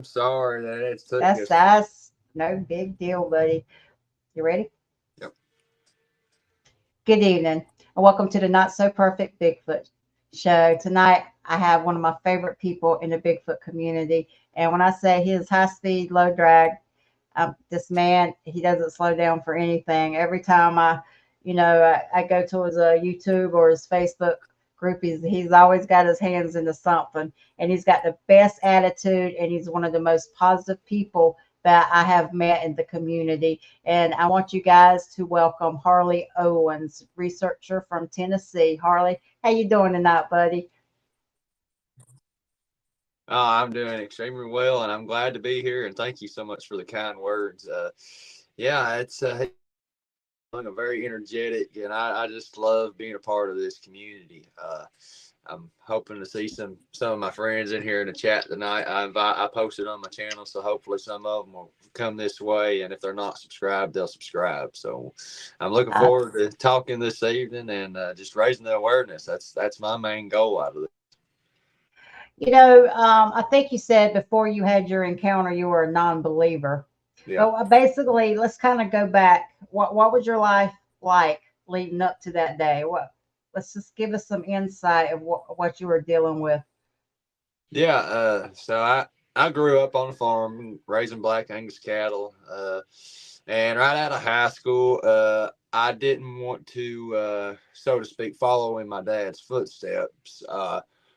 Sorry that it's took us. That's no big deal, buddy. You ready? Yep. Good evening, and welcome to the Not So Perfect Bigfoot show. Tonight, I have one of my favorite people in the Bigfoot community, and when I say he is high speed, low drag, this man, he doesn't slow down for anything. Every time I go to his YouTube or his Facebook group, he's always got his hands into something, and he's got the best attitude, and he's one of the most positive people that I have met in the community. And I want you guys to welcome Harley Owens, researcher from Tennessee. Harley, how you doing tonight, buddy? I'm doing extremely well, and I'm glad to be here. And thank you so much for the kind words. Yeah, it's a very energetic, and I just love being a part of this community. I'm hoping to see some of my friends in here in the chat tonight. I posted on my channel, so hopefully some of them will come this way. And if they're not subscribed, they'll subscribe. So I'm looking Uh, forward to talking this evening and just raising the awareness. That's my main goal out of this. I think you said before you had your encounter, you were a non-believer. Yeah. But basically, let's kind of go back. What was your life like leading up to that day? Let's just give us some insight of what you were dealing with. Yeah, so I grew up on a farm raising black Angus cattle, and right out of high school, I didn't want to, so to speak, follow in my dad's footsteps.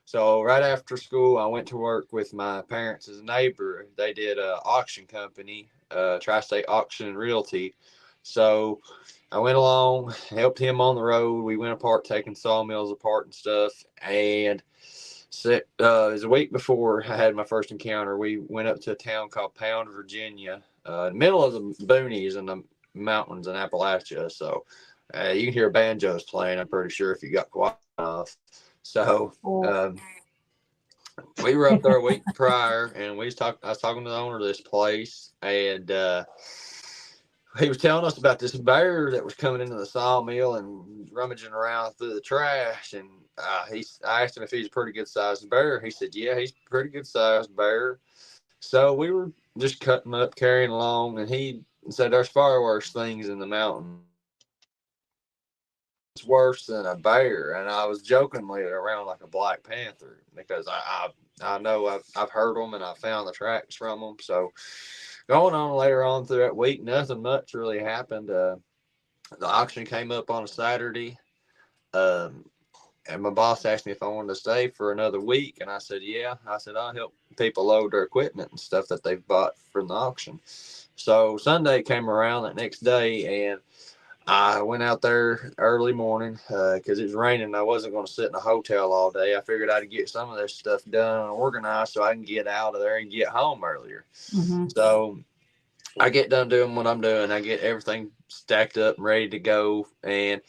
So right after school, I went to work with my parents as a neighbor. They did a auction company, Tri-State Auction and Realty. So I went along, helped him on the road. We went apart, taking sawmills apart and stuff, and so, it was a week before I had my first encounter. We went up to a town called Pound, Virginia, in the middle of the boonies and the mountains in Appalachia. So you can hear banjos playing, I'm pretty sure, if you got quiet enough. So Well, um, we were up there a week prior, and I was talking to the owner of this place, and he was telling us about this bear that was coming into the sawmill and rummaging around through the trash. And I asked him if he's a pretty good sized bear. He said, "Yeah, he's a pretty good sized bear." So we were just cutting up, carrying along, and he said, "There's far worse things in the mountain. It's worse than a bear." And I was jokingly around like a black panther because I know I've heard them and I found the tracks from them. So going on later on through that week, nothing much really happened. The auction came up on a Saturday, um, and my boss asked me if I wanted to stay for another week, and I said, "Yeah." I said, "I'll help people load their equipment and stuff that they've bought from the auction." So Sunday came around that next day, and I went out there early morning because it was raining. And I wasn't going to sit in a hotel all day. I figured I'd get some of this stuff done and organized so I can get out of there and get home earlier. hmm So I get done doing what I'm doing. I get everything stacked up and ready to go. And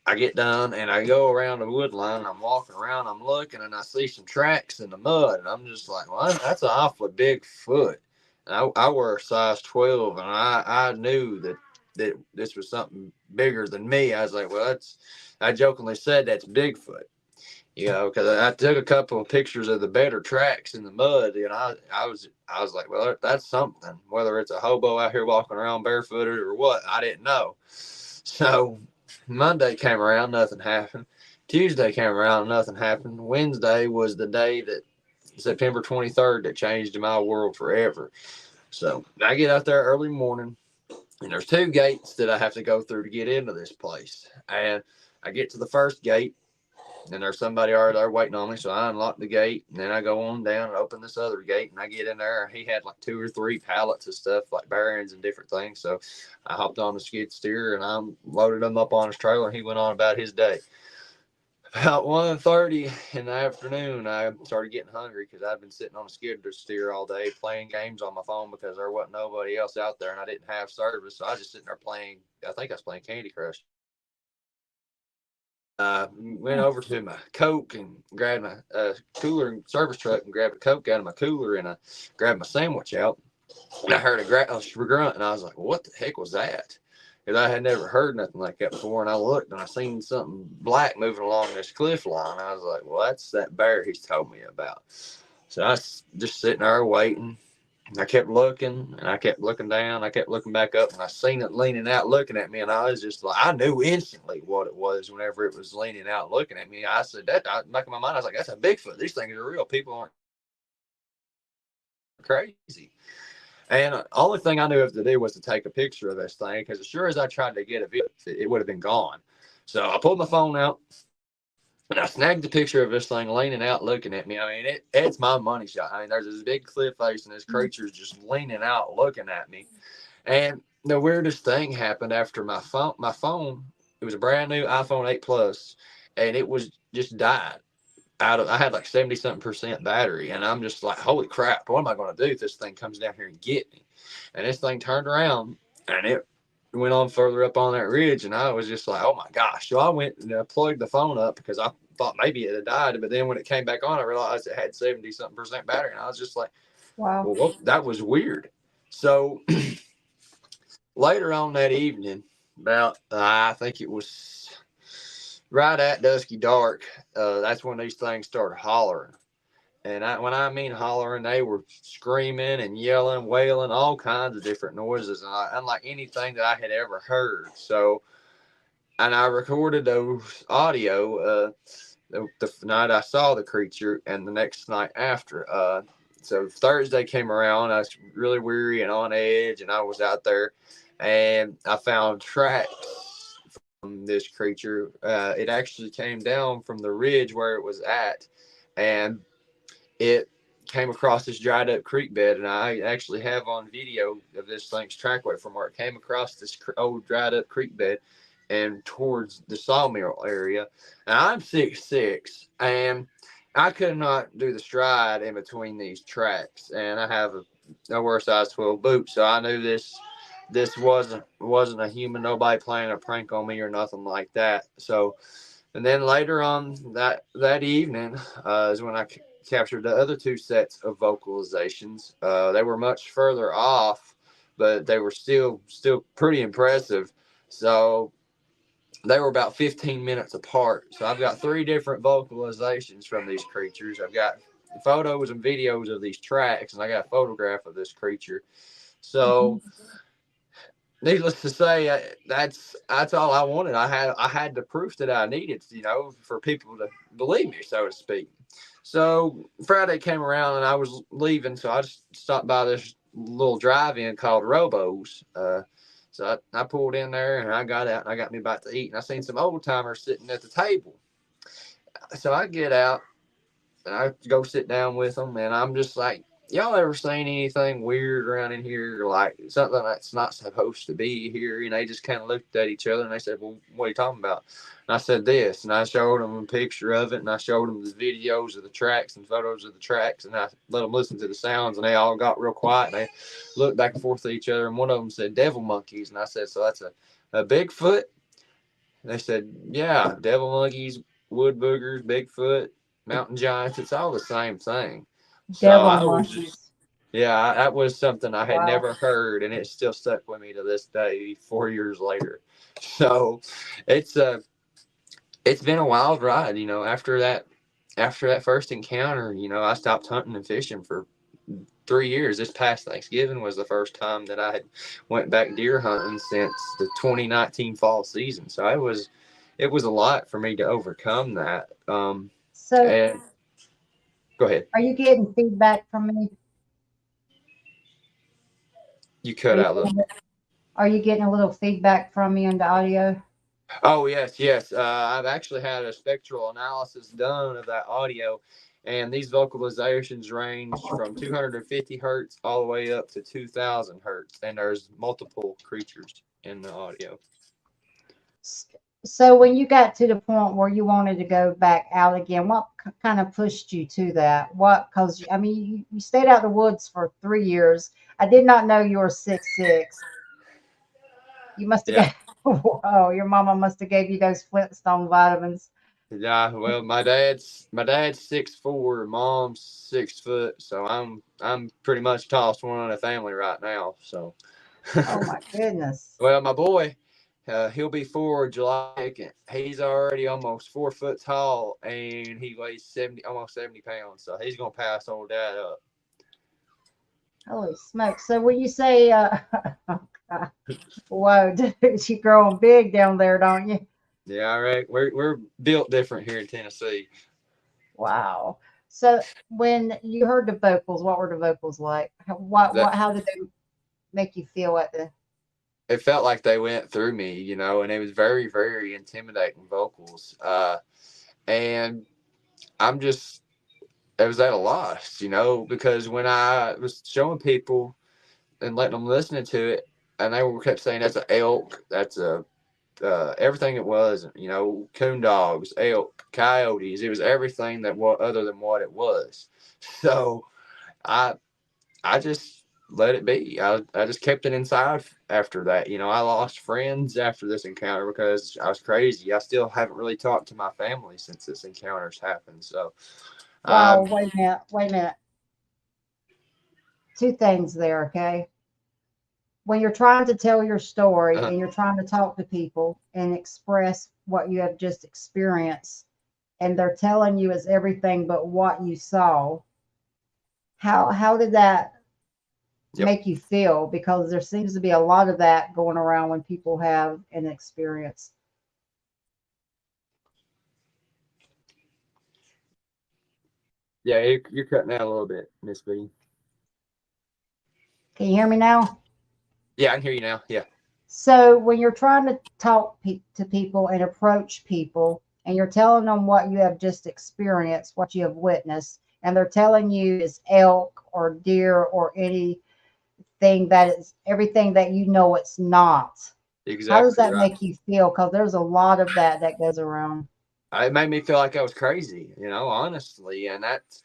I get done and I go around the wood line. And I'm walking around. I'm looking and I see some tracks in the mud. And I'm just like, well, that's an awfully big foot. And I wear a size 12. And I knew that this was something bigger than me. I was like, well, I jokingly said that's Bigfoot. Because I took a couple of pictures of the better tracks in the mud, and I was like, well, that's something. Whether it's a hobo out here walking around barefooted or what, I didn't know. So Monday came around, nothing happened. Tuesday came around, nothing happened. Wednesday was the day that September 23rd that changed my world forever. So I get out there early morning, and there's two gates that I have to go through to get into this place. And I get to the first gate, and there's somebody already there waiting on me. So I unlock the gate, and then I go on down and open this other gate, and I get in there. He had like two or three pallets of stuff, like bearings and different things. So I hopped on the skid steer, and I loaded them up on his trailer, and he went on about his day. About 1:30 in the afternoon, I started getting hungry because I'd been sitting on a skid steer all day playing games on my phone because there wasn't nobody else out there, and I didn't have service. So I was just sitting there playing. I think I was playing Candy Crush. Went over to my Coke and grabbed my cooler and service truck and grabbed a Coke out of my cooler, and I grabbed my sandwich out. And I heard a grunt, and I was like, well, "What the heck was that?" Because I had never heard nothing like that before. And I looked, and I seen something black moving along this cliff line. I was like, well, that's that bear he's told me about. So I was just sitting there waiting. I kept looking and I kept looking down. I kept looking back up and I seen it leaning out looking at me. And I was just like, I knew instantly what it was whenever it was leaning out looking at me. I said, back in my mind, I was like, that's a Bigfoot. These things are real. People aren't crazy. And the only thing I knew of to do was to take a picture of this thing because as sure as I tried to get a video, it would have been gone. So I pulled my phone out and I snagged the picture of this thing leaning out looking at me. I mean, it's my money shot. I mean, there's this big cliff face and this creature's just leaning out looking at me. And the weirdest thing happened after my phone. My phone, it was a brand new iPhone 8 Plus, and it was just died. I had like 70 something percent battery, and I'm just like, holy crap, what am I going to do if this thing comes down here and get me? And this thing turned around and it went on further up on that ridge, and I was just like, oh my gosh. So I went and plugged the phone up because I thought maybe it had died, but then when it came back on, I realized it had 70 something percent battery, and I was just like, Wow. well, that was weird. So later on that evening, about I think it was right at dusky dark, that's when these things started hollering. And when I mean hollering, they were screaming and yelling, wailing, all kinds of different noises, unlike anything that I had ever heard. So, and I recorded those audio the night I saw the creature and the next night after. So Thursday came around, I was really weary and on edge, and I was out there, and I found tracks from this creature. It actually came down from the ridge where it was at, and it came across this dried up creek bed, and I actually have on video of this thing's trackway from where it came across this old dried up creek bed and towards the sawmill area. And I'm 6'6", and I could not do the stride in between these tracks, and I have a wear size 12 boot, so I knew this wasn't a human, nobody playing a prank on me or nothing like that. So, and then later on that evening is when I captured the other two sets of vocalizations. They were much further off, but they were still pretty impressive. So they were about 15 minutes apart. So I've got three different vocalizations from these creatures. I've got photos and videos of these tracks, and I got a photograph of this creature. So needless to say, that's all I wanted. I had the proof that I needed, for people to believe me, so to speak. So Friday came around and I was leaving, so I just stopped by this little drive-in called Robo's. So I pulled in there and I got out and I got me about to eat, and I seen some old timers sitting at the table. So I get out and I go sit down with them, and I'm just like, y'all ever seen anything weird around in here, like something that's not supposed to be here? They just kind of looked at each other and they said, well, what are you talking about? And I said this, and I showed them a picture of it, and I showed them the videos of the tracks and photos of the tracks, and I let them listen to the sounds, and they all got real quiet, and they looked back and forth at each other, and one of them said devil monkeys, and I said, so that's a Bigfoot? And they said, yeah, devil monkeys, wood boogers, Bigfoot, mountain giants, it's all the same thing. So Devil I was just, monkeys. yeah, that was something I had Wow. never heard, and it still stuck with me to this day, 4 years later. So it's it's been a wild ride, After that first encounter, I stopped hunting and fishing for 3 years. This past Thanksgiving was the first time that I had went back deer hunting since the 2019 fall season. So it was a lot for me to overcome that. So, And go ahead. are you getting feedback from me? You Are cut you out a little. are you getting a little feedback from me on the audio? Oh, yes, yes. I've actually had a spectral analysis done of that audio, and these vocalizations range from 250 hertz all the way up to 2,000 hertz, and there's multiple creatures in the audio. So when you got to the point where you wanted to go back out again, what kind of pushed you to that? What? Because I mean, you stayed out of the woods for 3 years. I did not know you were 6'6". You must have Yeah, got. Oh, your mama must have gave you those Flintstone vitamins. yeah. Well, my dad's 6'4", mom's 6 foot, so I'm pretty much tallest one in the family right now. So, Oh my goodness. well, my boy, he'll be 4 July 2nd. He's already almost 4 foot tall, and he weighs almost 70 pounds. So he's gonna pass old dad up. Holy smokes. So when you say, oh God, whoa, dude, you growing big down there, don't you? Yeah, all right. We're built different here in Tennessee. Wow. So when you heard the vocals, what were the vocals like? That How did they make you feel at the, it felt like they went through me, you know, and it was very, very intimidating vocals. And I'm just, I was at a loss, you know, because when I was showing people and letting them listen to it, and they were kept saying that's an elk, that's a everything it was, you know, coon dogs, elk, coyotes. It was everything that was other than what it was. So I I just let it be. I just kept it inside after that. You know, I lost friends after this encounter because I was crazy. I still haven't really talked to my family since this encounter's happened. So, wow, um, wait a minute. Two things there, okay? When you're trying to tell your story uh, and you're trying to talk to people and express what you have just experienced, and they're telling you it's everything but what you saw, how did that yep. make you feel? Because there seems to be a lot of that going around when people have an experience. Yeah, you're cutting out a little bit, Miss B. Can you hear me now? Yeah, I can hear you now. Yeah, So when you're trying to talk to people and approach people, and you're telling them what you have just experienced, what you have witnessed, and they're telling you is elk or deer or anything that is everything that you know it's not. How does exactly that right. make you feel? Because there's a lot of that that goes around. It made me feel like I was crazy, you know, honestly, and that's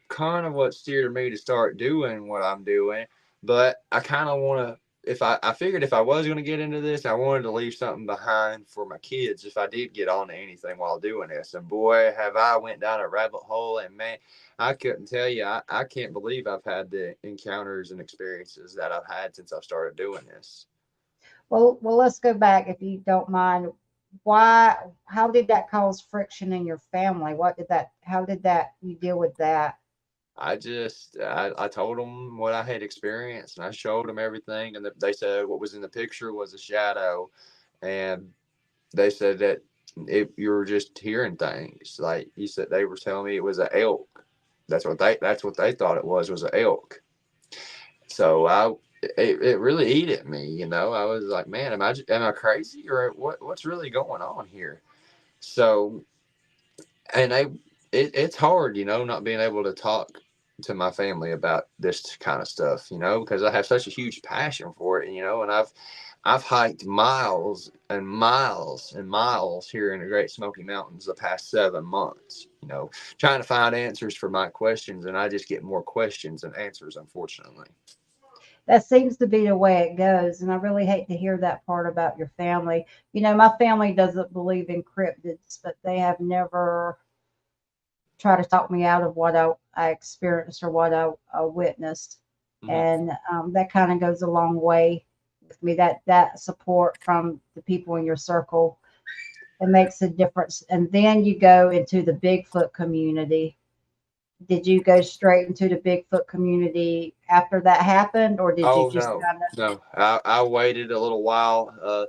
kind of what steered me to start doing what I'm doing. But I kind of want to. If I figured if I was going to get into this, I wanted to leave something behind for my kids if I did get onto anything while doing this. And boy, have I went down a rabbit hole, and man, I couldn't tell you. I can't believe I've had the encounters and experiences that I've had since I've started doing this. Well, let's go back if you don't mind. Why? How did that cause friction in your family? What did that? How did that? You deal with that? I told them what I had experienced and I showed them everything and they said what was in the picture was a shadow and they said that you were just hearing things like you said they were telling me it was an elk. That's what they thought it was an elk. So it really ate at me, you know. I was like, man, am I crazy or what's really going on here? So and it's hard, you know, not being able to talk to my family about this kind of stuff, you know, because I have such a huge passion for it, you know, and I've hiked miles and miles and miles here in the Great Smoky Mountains the past 7 months, you know, trying to find answers for my questions, and I just get more questions than answers, unfortunately. That seems to be the way it goes, and I really hate to hear that part about your family. You know, my family doesn't believe in cryptids, but they have never tried to talk me out of what I experienced or what I witnessed, Hmm. and that kind of goes a long way with me. That support from the people in your circle, it makes a difference. And then you go into the Bigfoot community. Did you go straight into the Bigfoot community after that happened, or did you Oh just no, kind of? no, I waited a little while.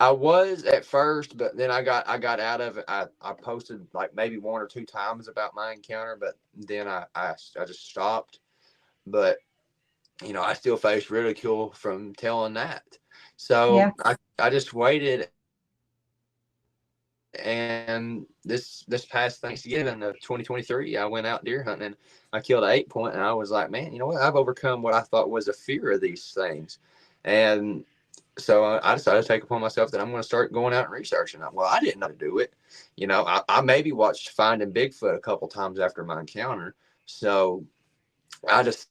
I was at first, but then I got out of it. I posted like maybe one or two times about my encounter, but then I just stopped. But you know, I still face ridicule from telling that. So Yeah. I just waited, and this past Thanksgiving of 2023, I went out deer hunting. And I killed an 8 point, and I was like, man, you know what? I've overcome what I thought was a fear of these things, and so I decided to take upon myself that I'm going to start going out and researching. Well, I didn't know to do it. You know, I maybe watched Finding Bigfoot a couple times after my encounter. So I decided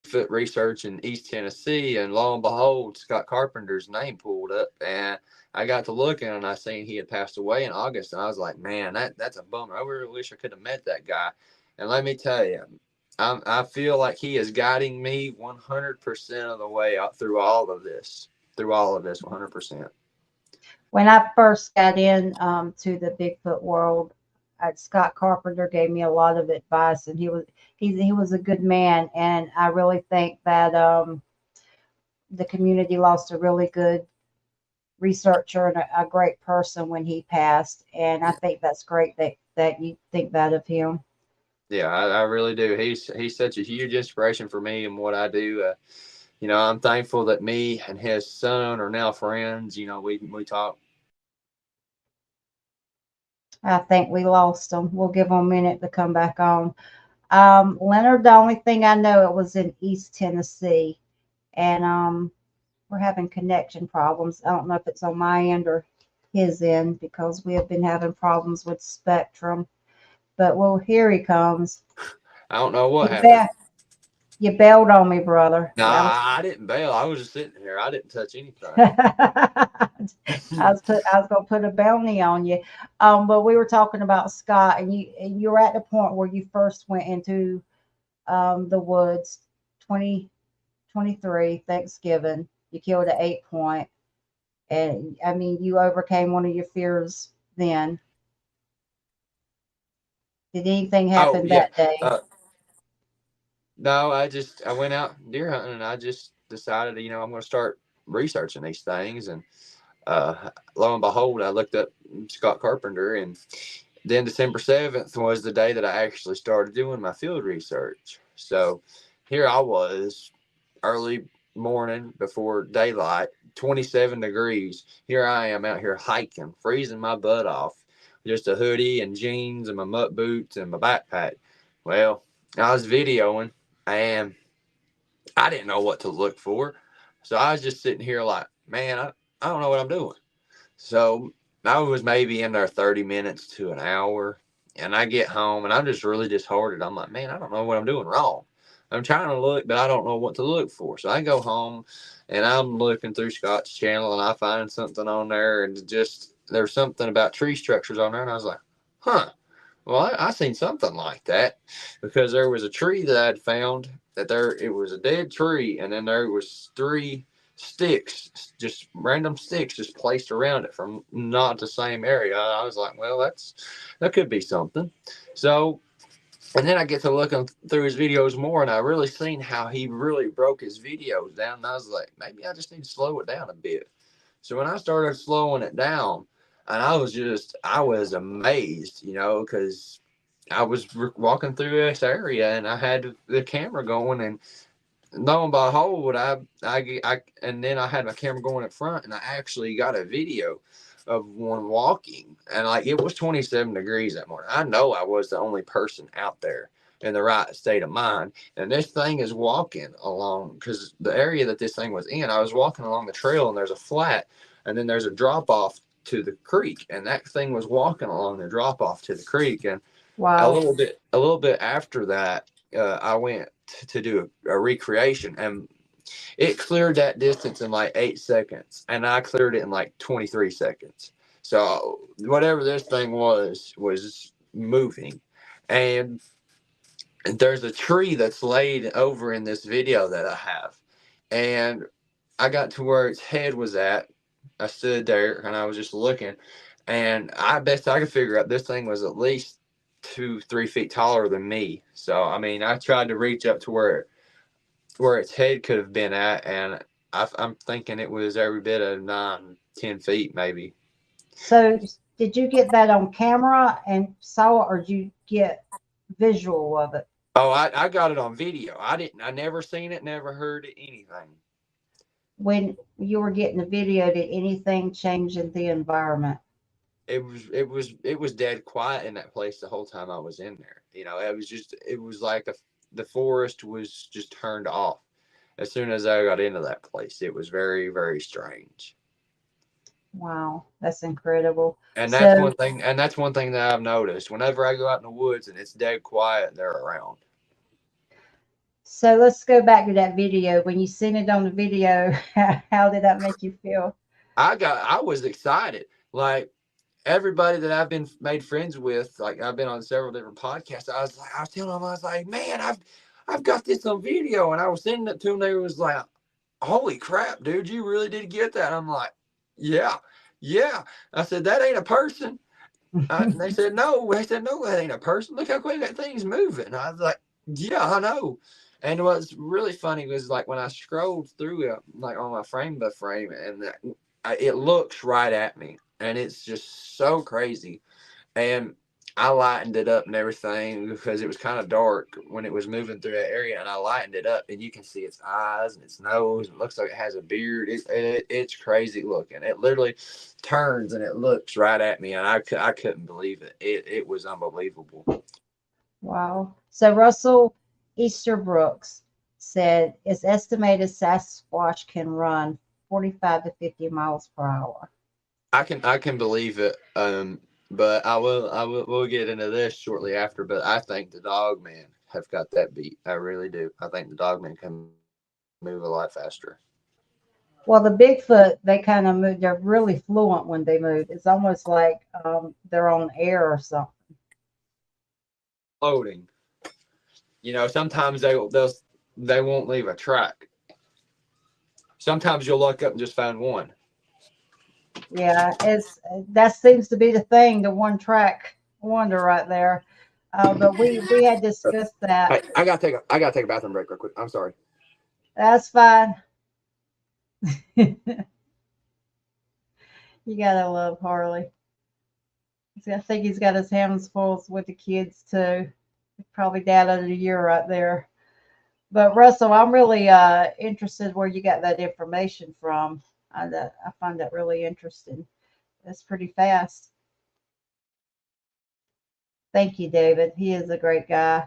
to do Bigfoot research in East Tennessee, and lo and behold, Scott Carpenter's name pulled up, and I got to looking, and I seen he had passed away in August, and I was like, man, that's a bummer. I really wish I could have met that guy. And let me tell you, I feel like he is guiding me 100% of the way out through all of this 100%. When I first got in to the Bigfoot world, Scott Carpenter gave me a lot of advice, and he was a good man, and I really think that the community lost a really good researcher and a great person when he passed, and I think that's great that you think that of him. Yeah, I really do. He's such a huge inspiration for me and what I do. I'm thankful that me and his son are now friends. We talk. I think we lost him. We'll give him a minute to come back on. Leonard, the only thing I know, it was in East Tennessee, and we're having connection problems. I don't know if it's on my end or his end because we have been having problems with Spectrum. But well, here he comes. I don't know what You, happened. you bailed on me, brother. Nah, Yeah, I didn't bail. I was just sitting here. I didn't touch anything. I was gonna put a bounty on you. But we were talking about Scott, and you were at the point where you first went into the woods, 2023 Thanksgiving. You killed an 8 point, and I mean you overcame one of your fears. Then did anything Oh happen yeah. that day? No, I went out deer hunting and I just decided, I'm going to start researching these things. And lo and behold, I looked up Scott Carpenter, and then December 7th was the day that I actually started doing my field research. So here I was, early morning before daylight, 27 degrees. Here I am out here hiking, freezing my butt off, just a hoodie and jeans and my muck boots and my backpack. Well, I was videoing, and I didn't know what to look for. So I was just sitting here like, man, I don't know what I'm doing. So I was maybe in there 30 minutes to an hour. And I get home and I'm just really disheartened. I'm like, man, I don't know what I'm doing wrong. I'm trying to look, but I don't know what to look for. So I go home and I'm looking through Scott's channel and I find something on there, and just there's something about tree structures on there. And I was like, huh, well, I seen something like that, because there was a tree that I'd found that it was a dead tree, and then there was three sticks, just random sticks, just placed around it from not the same area. I was like, well, that could be something. So, and then I get to looking through his videos more, and I really seen how he really broke his videos down. And I was like, maybe I just need to slow it down a bit. So when I started slowing it down, and I was amazed, because I was walking through this area and I had the camera going, and lo and behold, and then I had my camera going in front, and I actually got a video of one walking, and like it was 27 degrees that morning. I know I was the only person out there in the right state of mind, and this thing is walking along, because the area that this thing was in, I was walking along the trail, and there's a flat, and then there's a drop off to the creek, and that thing was walking along the drop off to the creek. And Wow. a little bit after that, I went to do a recreation, and it cleared that distance in like 8 seconds, and I cleared it in like 23 seconds. So whatever this thing was moving. And there's a tree that's laid over in this video that I have, and I got to where its head was at. I stood there and I was just looking, and I best I could figure out this thing was at least 2, 3 feet taller than me. So I mean, I tried to reach up to where its head could have been at, and I'm thinking it was every bit of 9, 10 feet maybe. So did you get that on camera and saw it, or did you get visual of it? Oh, I got it on video. I never seen it, never heard it, anything. When you were getting the video, did anything change in the environment? It was dead quiet in that place the whole time I was in there. It was like the forest was just turned off as soon as I got into that place. It was very, very strange. Wow, that's incredible. And So, that's one thing that I've noticed. Whenever I go out in the woods and it's dead quiet, they're around. so let's go back to that video. When you seen it on the video, how did that make you feel? I was excited. Like, everybody that I've been made friends with, like I've been on several different podcasts. I was telling them, I was like, man, I've got this on video, and I was sending it to them. They was like, holy crap, dude, you really did get that. I'm like, yeah, yeah. I said, that ain't a person. They said, no. They said, no, that ain't a person. Look how quick that thing's moving. And I was like, yeah, I know. And what's really funny was like when I scrolled through it, like on my frame by frame, and it looks right at me. And it's just so crazy. And I lightened it up and everything because it was kind of dark when it was moving through that area, and I lightened it up, and you can see its eyes and its nose. It looks like it has a beard. It's crazy looking. It literally turns and it looks right at me, and I couldn't believe it. It was unbelievable. Wow. So Russell Easterbrooks said it's estimated Sasquatch can run 45 to 50 miles per hour. I can believe it. But we'll get into this shortly after. But I think the dog man have got that beat. I really do. I think the dog man can move a lot faster. Well, the Bigfoot, they kind of move. They're really fluent when they move. It's almost like they're on air or something. Floating. Sometimes they won't leave a track. Sometimes you'll look up and just find one. Yeah, it's that seems to be the thing, the one track wonder right there. But we had discussed that. Hey, I gotta take a bathroom break real quick. I'm sorry. That's fine. You gotta love Harley. See, I think he's got his hands full with the kids too. Probably dad of the year right there. But Russell, I'm really interested where you got that information from. I find that really interesting. That's pretty fast. Thank you, David. He is a great guy.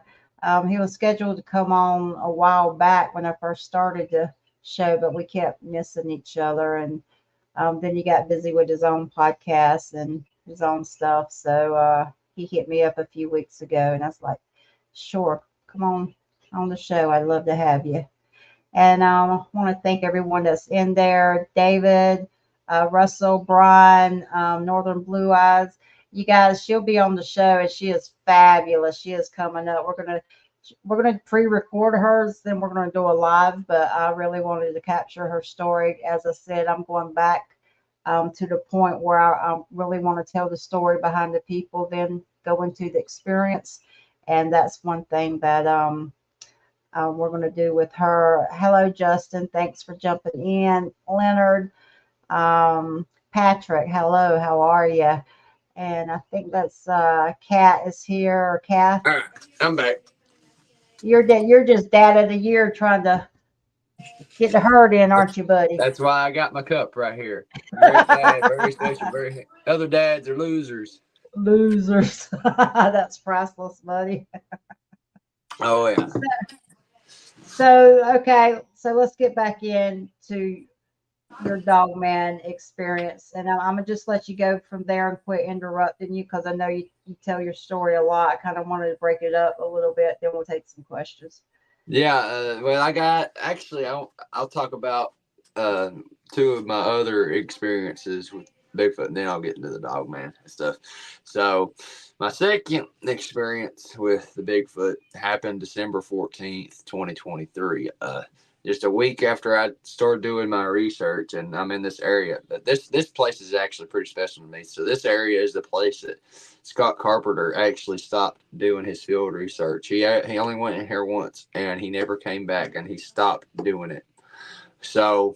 He was scheduled to come on a while back when I first started the show, but we kept missing each other. And then he got busy with his own podcast and his own stuff. So he hit me up a few weeks ago, and I was like, sure, come on the show. I'd love to have you. And I want to thank everyone that's in there. David, Russell, Brian, Northern Blue Eyes. You guys, she'll be on the show, and she is fabulous. She is coming up. We're gonna pre-record hers, then we're gonna do a live. But I really wanted to capture her story. As I said, I'm going back to the point where I really want to tell the story behind the people, then go into the experience, and that's one thing that we're going to do with her. Hello, Justin. Thanks for jumping in. Leonard, Patrick, hello. How are you? And I think that's Kat is here. Kath, All right, I'm back. you're just dad of the year trying to get the herd in, aren't you, buddy? That's why I got my cup right here. Great dad, very special. Very other dads are losers. Losers. That's priceless, buddy. Oh yeah. So okay, so let's get back into your dog man experience. And I'm gonna just let you go from there and quit interrupting you because I know you tell your story a lot. I kind of wanted to break it up a little bit, then we'll take some questions. Yeah. Well, I got actually. I'll talk about two of my other experiences with Bigfoot, and then I'll get into the dog man and stuff. So, my second experience with the Bigfoot happened December 14th, 2023. Just a week after I started doing my research, and I'm in this area. This place is actually pretty special to me. So this area is the place that Scott Carpenter actually stopped doing his field research. He only went in here once, and he never came back, and he stopped doing it. So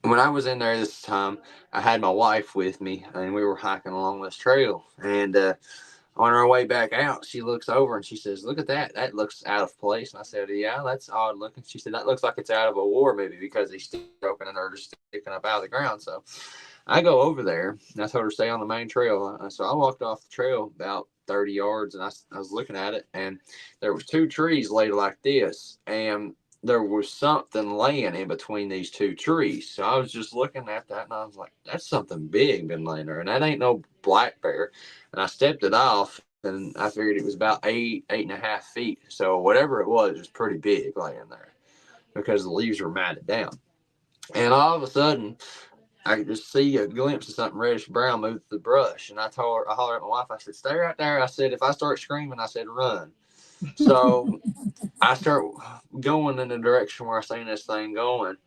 when I was in there this time, I had my wife with me, and we were hiking along this trail. And on our way back out, she looks over and she says, "Look at that. That looks out of place." And I said, "Yeah, that's odd looking." She said, "That looks like it's out of a war movie because he's still broken and they're just sticking up out of the ground." So I go over there and I told her to stay on the main trail. So I walked off the trail about 30 yards and I was looking at it, and there was two trees laid like this, and there was something laying in between these two trees. So I was just looking at that and I was like, that's something big been laying there. And that ain't no black bear. And I stepped it off and I figured it was about 8.5 feet. So whatever it was pretty big laying there because the leaves were matted down. And all of a sudden, I could just see a glimpse of something reddish brown move through the brush. And I hollered at my wife, I said, "Stay right there." I said, "If I start screaming," I said, "run." So I start going in the direction where I seen this thing going,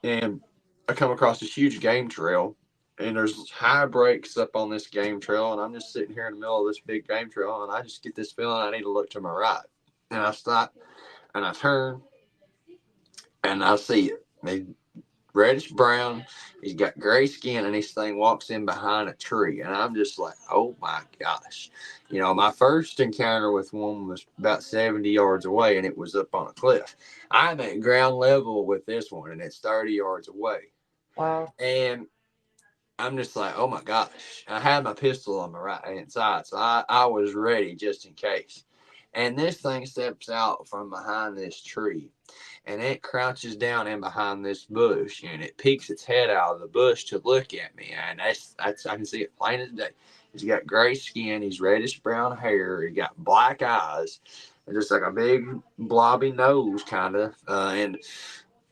and I come across this huge game trail. and there's high breaks up on this game trail, and I'm just sitting here in the middle of this big game trail, and I just get this feeling I need to look to my right, and I stop, and I turn, and I see it. He's reddish brown. He's got gray skin, and this thing walks in behind a tree, and I'm just like, oh my gosh. You know, my first encounter with one was about 70 yards away, and it was up on a cliff. I'm at ground level with this one, and it's 30 yards away. Wow. And I'm just like, oh my gosh. I had my pistol on my right hand side, so I was ready just in case. And this thing steps out from behind this tree, and it crouches down in behind this bush, and it peeks its head out of the bush to look at me. And that's I can see it plain as day. He's got gray skin, he's reddish brown hair, he got black eyes, and just like a big blobby nose, kind of, and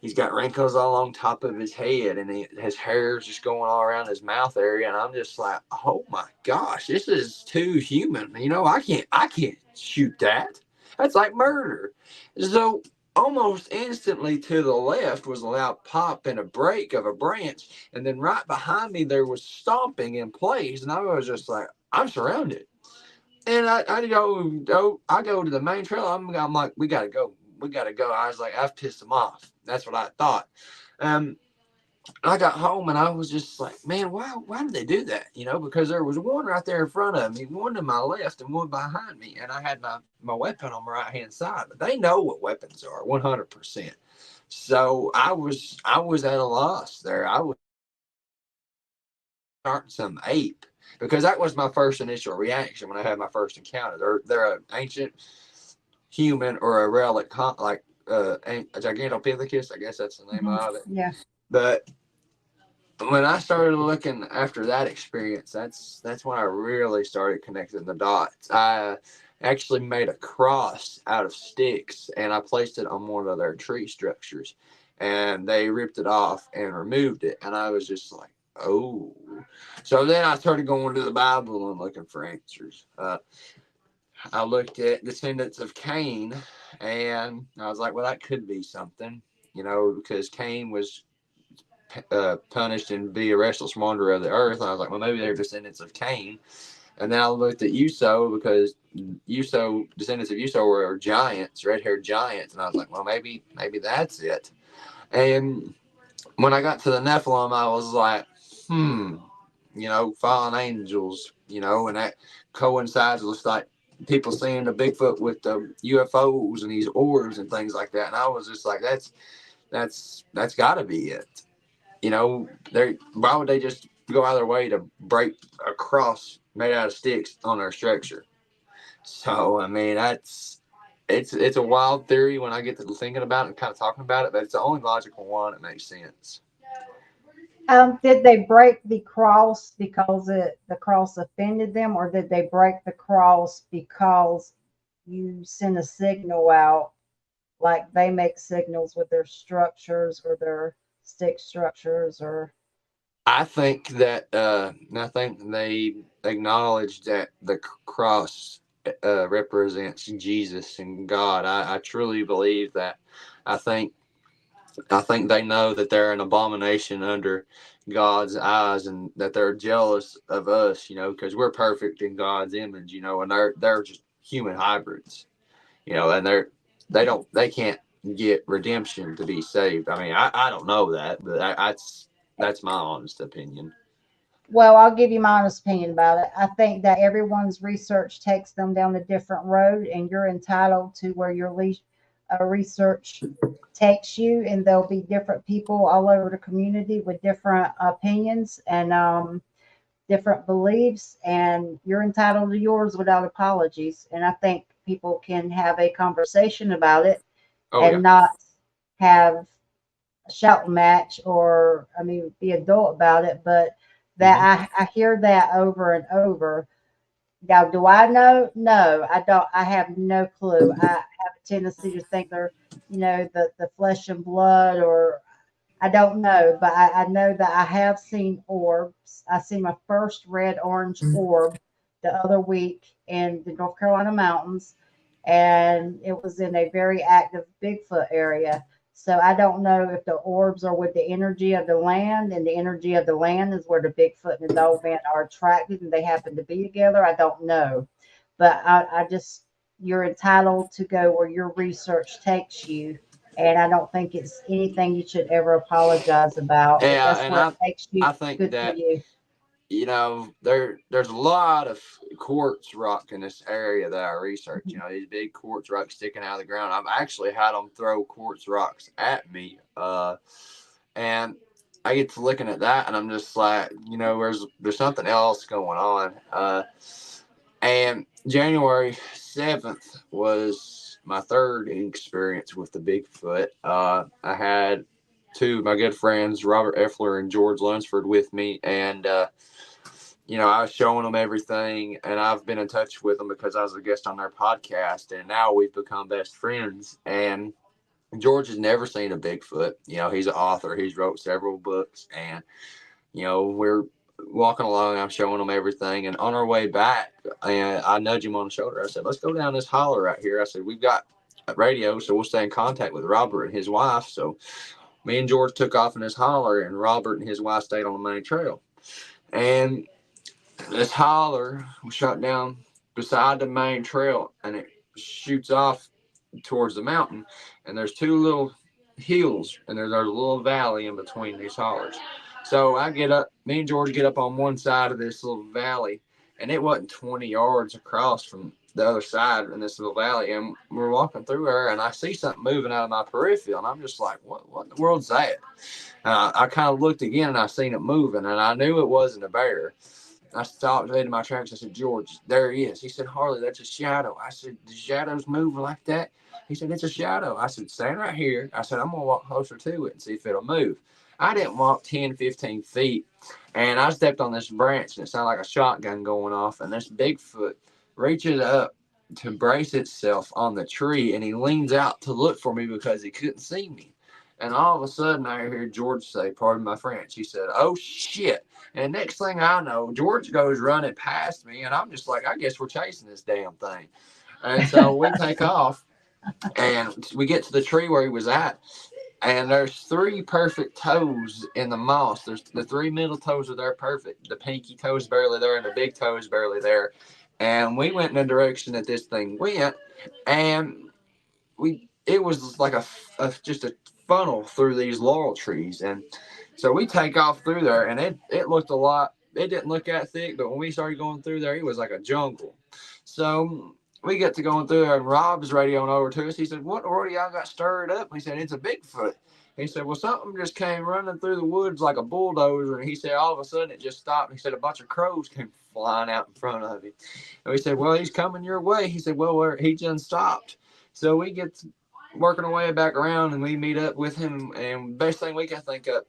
he's got wrinkles all on top of his head, and his hair's just going all around his mouth area. And I'm just like, oh my gosh, this is too human. You know, I can't shoot that. That's like murder. So almost instantly to the left was a loud pop and a break of a branch, and then right behind me there was stomping in place, and I was just like, I'm surrounded. And I go to the main trail. I'm like, we gotta go. We gotta go. I was like, I've pissed him off. That's what I thought. Um, I got home and I was just like, man, why did they do that? You know, because there was one right there in front of me, one to my left and one behind me, and I had my weapon on my right hand side. But they know what weapons are, 100%. So I was at a loss there. I was starting some ape because that was my first initial reaction when I had my first encounter. They're an ancient human or a relic, like a Gigantopithecus. I guess that's the name Mhm. of it. Yeah. But when I started looking after that experience, that's when I really started connecting the dots. I actually made a cross out of sticks and I placed it on one of their tree structures, and they ripped it off and removed it, and I was just like, oh. So then I started going to the Bible and looking for answers. I looked at descendants of Cain, and I was like, well, that could be something, you know, because Cain was punished and be a restless wanderer of the earth. And I was like, well, maybe they're descendants of Cain. And then I looked at Uso because descendants of Uso were giants, red-haired giants. And I was like, well, maybe that's it. And when I got to the Nephilim, I was like, you know, fallen angels, you know, and that coincides with like people seeing the Bigfoot with the UFOs and these orbs and things like that. And I was just like, that's got to be it. You know, they why would they just go out of their way to break a cross made out of sticks on their structure? So I mean, it's a wild theory when I get to thinking about it and kind of talking about it, but it's the only logical one that makes sense. Did they break the cross because the cross offended them, or did they break the cross because you send a signal out, like they make signals with their structures or their stick structures, or I think they acknowledge that the cross represents Jesus and God. I truly believe that. I think I think they know that they're an abomination under God's eyes, and that they're jealous of us, you know, because we're perfect in God's image, you know, and they're just human hybrids, you know, and they can't get redemption to be saved. I mean, I don't know that, but that's my honest opinion. well, I'll give you my honest opinion about it. I think that everyone's research takes them down a different road, and you're entitled to where your research takes you. And there'll be different people all over the community with different opinions and different beliefs, and you're entitled to yours without apologies. And I think people can have a conversation about it Oh yeah. and not have a shouting match, or I mean be adult about it. But that Hmm. I hear that over and over. Now, do I know? No, I don't. I have no clue. I have a tendency to think they're, the flesh and blood, or I don't know, but I know that I have seen orbs. I seen my first red orange orb the other week in the North Carolina mountains, and it was in a very active Bigfoot area. So I don't know if the orbs are with the energy of the land, and the energy of the land is where the Bigfoot and the old man are attracted, and they happen to be together. I don't know, but I just you're entitled to go where your research takes you, and I don't think it's anything you should ever apologize about. If Yeah, that's and where it takes you, I think good for that, you. there's a lot of quartz rock in this area that I research. These big quartz rocks sticking out of the ground. I've actually had them throw quartz rocks at me, and I get to looking at that, and I'm just like, there's something else going on. And January 7th was my third experience with the Bigfoot. I had two of my good friends, Robert Effler and George Lunsford, with me, and I was showing them everything, and I've been in touch with them because I was a guest on their podcast, and now we've become best friends. And George has never seen a Bigfoot. He's an author. He's wrote several books, and we're walking along. I'm showing them everything, and on our way back, and I nudge him on the shoulder. I said, "Let's go down this holler right here." I said, "We've got a radio, so we'll stay in contact with Robert and his wife." So me and George took off in this holler, and Robert and his wife stayed on the main trail. And this holler was shot down beside the main trail, and it shoots off towards the mountain. And there's two little hills, and there's a little valley in between these hollers. So me and George get up on one side of this little valley, and it wasn't 20 yards across from the other side in this little valley. And we're walking through there, and I see something moving out of my peripheral, and I'm just like, what in the world's that? I kind of looked again, and I seen it moving, and I knew it wasn't a bear. I stopped dead in my tracks. I said, "George, there he is." He said, "Harley, that's a shadow." I said, "The shadows move like that?" He said, "It's a shadow." I said, "Stand right here." I said, "I'm going to walk closer to it and see if it'll move." I didn't walk 10, 15 feet, and I stepped on this branch, and it sounded like a shotgun going off, and this Bigfoot reaches up to brace itself on the tree, and he leans out to look for me because he couldn't see me. And all of a sudden, I hear George say, pardon my French, he said, "Oh, shit." And next thing I know, George goes running past me, and I'm just like, I guess we're chasing this damn thing. And so we take off, and we get to the tree where he was at, and there's three perfect toes in the moss. There's the three middle toes are there perfect. The pinky toe's barely there, and the big toe's barely there. And we went in the direction that this thing went, and it was like just a funnel through these laurel trees. And so we take off through there, and it looked a lot. It didn't look that thick, but when we started going through there, it was like a jungle. So we get to going through there, and Rob's radioing over to us. He said, "What already y'all got stirred up?" He said, "It's a Bigfoot." He said, "Well, something just came running through the woods like a bulldozer." And he said, all of a sudden it just stopped. He said, a bunch of crows came flying out in front of him. And we said, "Well, he's coming your way." He said, "Well, he just stopped." So we get working our way back around, and we meet up with him. And best thing we can think of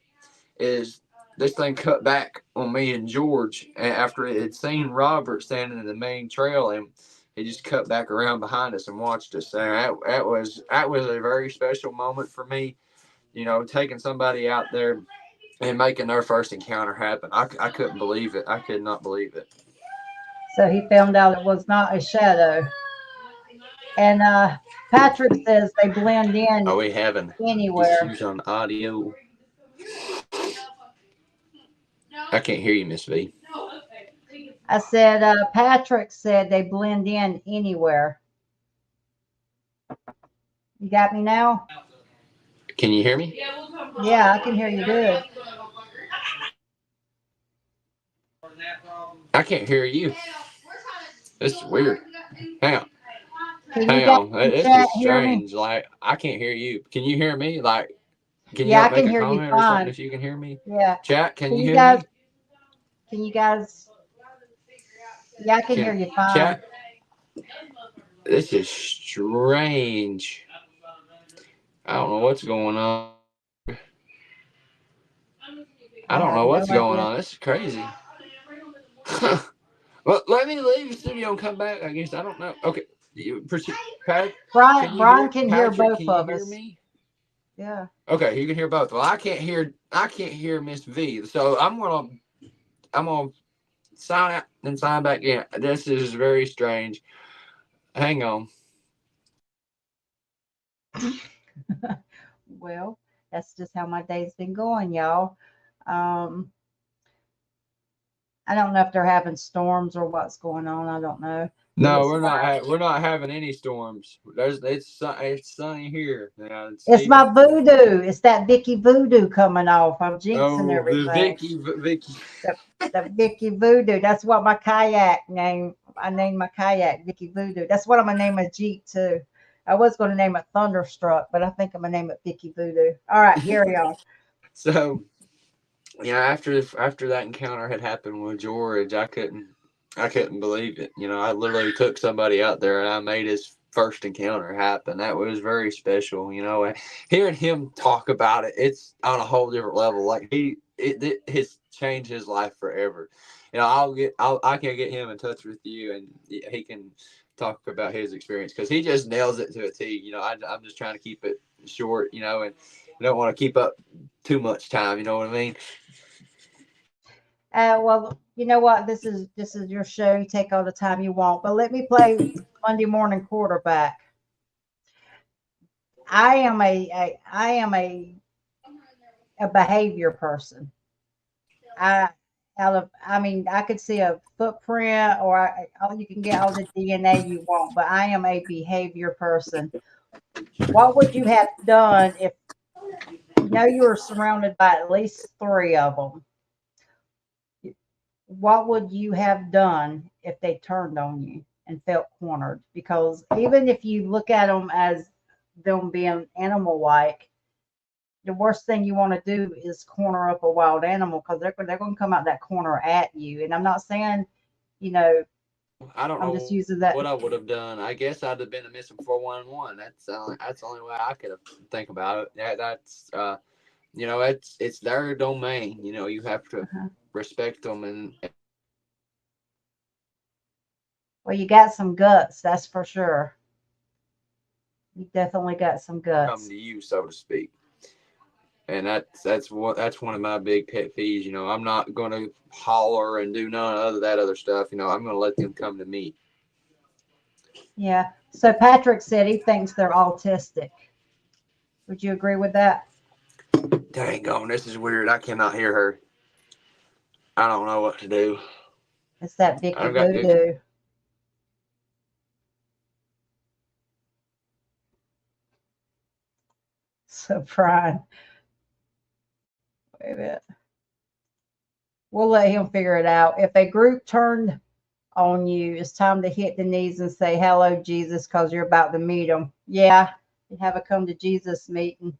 is this thing cut back on me and George after it had seen Robert standing in the main trail, and he just cut back around behind us and watched us. And that was a very special moment for me, taking somebody out there and making their first encounter happen. I couldn't believe it. I could not believe it. So he found out it was not a shadow. And Patrick says they blend in Are we having anywhere. issues on audio? I can't hear you, Miss V. I said, Patrick said they blend in anywhere. You got me now? Can you hear me? Yeah, I can hear you good. I can't hear you. This is weird. Hang on. Can you Hang guys on. in This chat is hear me? strange. Like, I can't hear you. Can you hear me? Like, can Yeah, you I make can a hear you comment or something fine. if you can hear me? Yeah. Chat, can Can you you hear guys? me? Can you guys? Yeah, I can hear Can you fine. chat? This is strange. I don't know what's going on. I I don't have know no what's going idea. on. This is crazy. Well, let me leave the studio and come back. I guess I don't know. Okay, Pat, can you Brian hear can hear Patrick? both Can you of hear us. me? Yeah. Okay, you can hear both. Well, I can't hear. I can't hear Miss V. So I'm gonna sign out and sign back in. This is very strange. Hang on. Well, Well, that's just how my day's been going, y'all. Um, I don't know if they're having storms or what's going on. I don't know. It No, looks we're not. cloudy. We're not having any storms. It's sunny here. Yeah, It's Stephen. my voodoo. It's that Vicky voodoo coming off. I'm jinxing Oh, the everything. Vicky. The Vicky Voodoo. That's what my kayak name. I named my kayak Vicky Voodoo. That's what I'm gonna name a Jeep too. I was gonna name it Thunderstruck, but I think I'm gonna name it Vicky Voodoo. All right, carry on. So yeah, after that encounter had happened with George, I couldn't believe it. I literally took somebody out there and I made his first encounter happen. That was very special. And hearing him talk about it, it's on a whole different level. Like it has changed his life forever. I can get him in touch with you and he can talk about his experience because he just nails it to a T. I'm just trying to keep it short. And I don't want to keep up too much time. You know what I mean? Well, you know what? This is your show. You take all the time you want, but let me play Monday morning quarterback. I am a behavior person. I I mean, I could see a footprint, or you can get all the DNA you want, but I am a behavior person. What would you have done if you know you were surrounded by at least three of them? What would you have done if they turned on you and felt cornered? Because even if you look at them as them being animal like, the worst thing you want to do is corner up a wild animal because they're going to come out that corner at you. And I'm not saying, you know, I don't I'm just know using that. what I would have done. I guess I'd have been a missing 411. That's the only way I could have think about it. That's it's their domain. You have to Uh-huh. respect them and Well, you got some guts, that's for sure. You definitely got some come guts. to you, so to speak. And that's one of my big pet peeves. I'm not going to holler and do none of that other stuff. I'm going to let them come to me. Yeah. So Patrick said he thinks they're autistic. Would you agree with that? Dang on, this is weird. I cannot hear her. I don't know what to do. It's that Vicky I've got good. Voodoo. So Brian, wait a minute. We'll let him figure it out. If a group turned on you, it's time to hit the knees and say hello, Jesus, because you're about to meet him. Yeah, you have a come to Jesus meeting.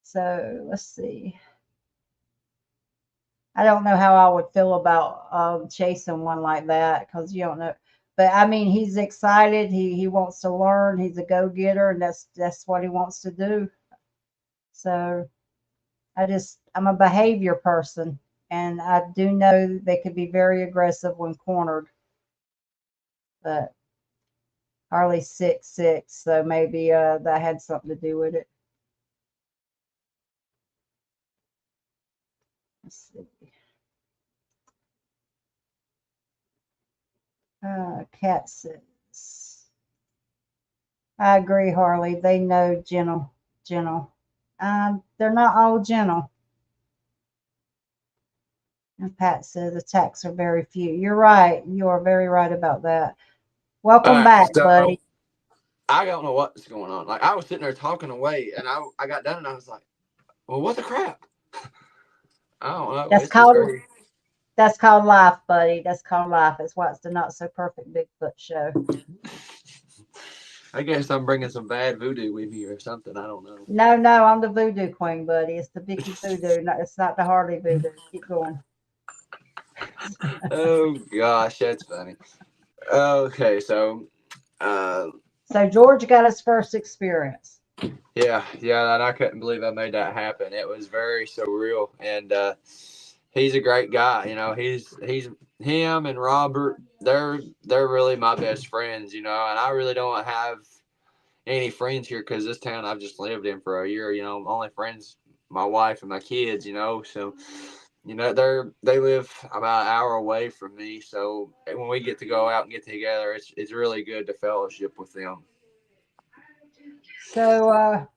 So let's see. I don't know how I would feel about chasing one like that because you don't know. But I mean, he's excited. He wants to learn. He's a go getter, and that's what he wants to do. So I'm a behavior person, and I do know they could be very aggressive when cornered. But Harley's 6'6", so maybe that had something to do with it. Let's see. Cat says, I agree, Harley. They know gentle. They're not all gentle. And Pat says attacks are very few. You're right. You are very right about that. All Welcome right, back, so buddy. I don't know what's going on. Like I was sitting there talking away, and I got done, and I was like, "Well, what the crap?" I don't know. That's This is called very. that's called life, buddy. That's called life. It's why it's the not so perfect Bigfoot show. I guess I'm bringing some bad voodoo with me or something. I don't know. No, I'm the voodoo queen, buddy. It's the Vicky voodoo. No, it's not the Harley voodoo. Keep going. Oh gosh, that's funny. Okay, so uh, So George got his first experience. yeah, and I couldn't believe I made that happen. It was very surreal, and he's a great guy. He's him and Robert. They're really my best friends. And I really don't have any friends here because this town I've just lived in for a year. Only friends my wife and my kids. So they live about an hour away from me. So when we get to go out and get together, it's really good to fellowship with them. So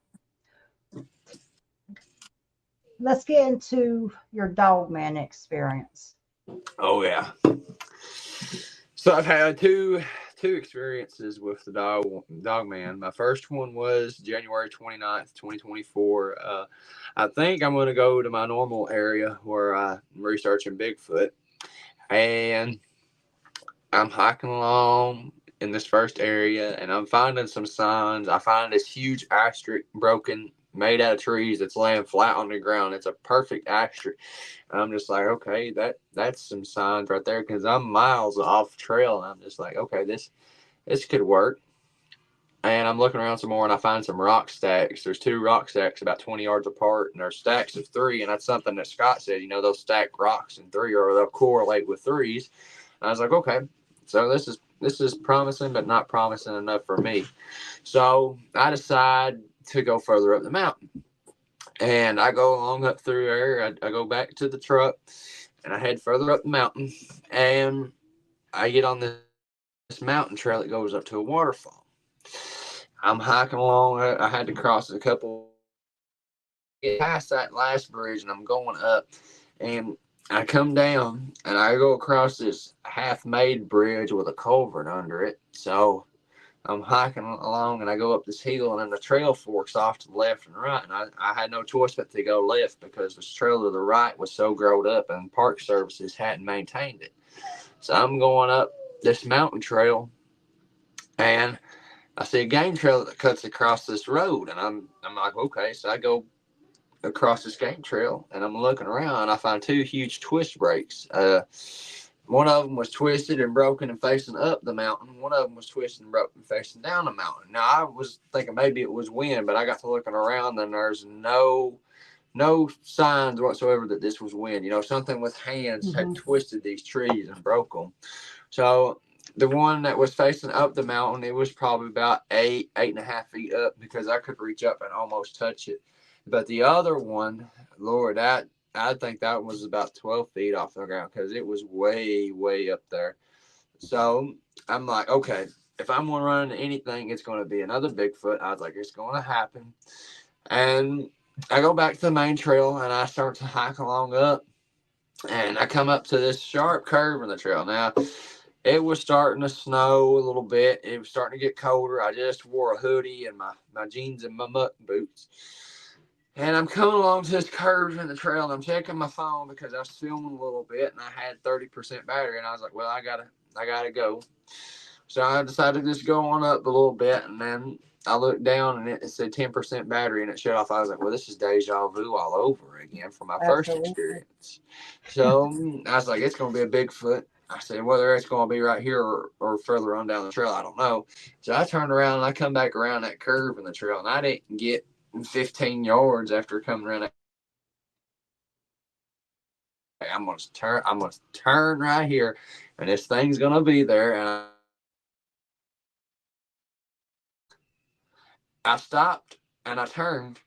let's get into your dog man experience. Oh yeah. So I've had two experiences with the dog man. My first one was January 29th, 2024. I think I'm going to go to my normal area where I'm researching Bigfoot, and I'm hiking along in this first area, and I'm finding some signs. I find this huge asterisk broken, made out of trees, that's laying flat on the ground. It's a perfect asterisk. And I'm just like, okay, that's some signs right there, because I'm miles off trail, and I'm just like, okay, this could work. And I'm looking around some more, and I find some rock stacks. There's two rock stacks about 20 yards apart, and there's stacks of three. And that's something that Scott said, those stacked rocks and three, or they'll correlate with threes. And I was like, okay, so this is promising, but not promising enough for me. So I decide to go further up the mountain, and I go along up through there. I go back to the truck, and I head further up the mountain, and I get on this mountain trail that goes up to a waterfall. I'm hiking along. I had to cross a couple, get past that last bridge, and I'm going up, and I come down, and I go across this half-made bridge with a culvert under it. So I'm hiking along, and I go up this hill, and then the trail forks off to the left and right, and I had no choice but to go left, because the trail to the right was so growed up, and Park Services hadn't maintained it. So I'm going up this mountain trail, and I see a game trail that cuts across this road, and I'm like, okay. So I go across this game trail, and I'm looking around, and I find two huge twist breaks. One of them was twisted and broken and facing up the mountain. One of them was twisted and broken facing down the mountain. Now I was thinking maybe it was wind, but I got to looking around, and there's no signs whatsoever that this was wind. Something with hands had Mm-hmm. twisted these trees and broke them. So the one that was facing up the mountain, it was probably about 8.5 feet up, because I could reach up and almost touch it. But the other one, Lord, I think that was about 12 feet off the ground, because it was way, way up there. So I'm like, okay, if I'm going to run into anything, it's going to be another Bigfoot. I was like, it's going to happen. And I go back to the main trail, and I start to hike along up, and I come up to this sharp curve in the trail. Now, it was starting to snow a little bit. It was starting to get colder. I just wore a hoodie and my jeans and my muck boots. And I'm coming along to this curve in the trail, and I'm checking my phone because I was filming a little bit, and I had 30% battery, and I was like, well, I gotta go. So I decided to just go on up a little bit, and then I looked down, and it said 10% battery, and it shut off. I was like, well, this is deja vu all over again from my first Absolutely. experience. So I was like, it's going to be a Bigfoot. I said, whether it's going to be right here or further on down the trail, I don't know. So I turned around, and I come back around that curve in the trail, and I didn't get 15 yards after coming around that. I'm gonna turn right here, and this thing's gonna be there. And I stopped, and I turned,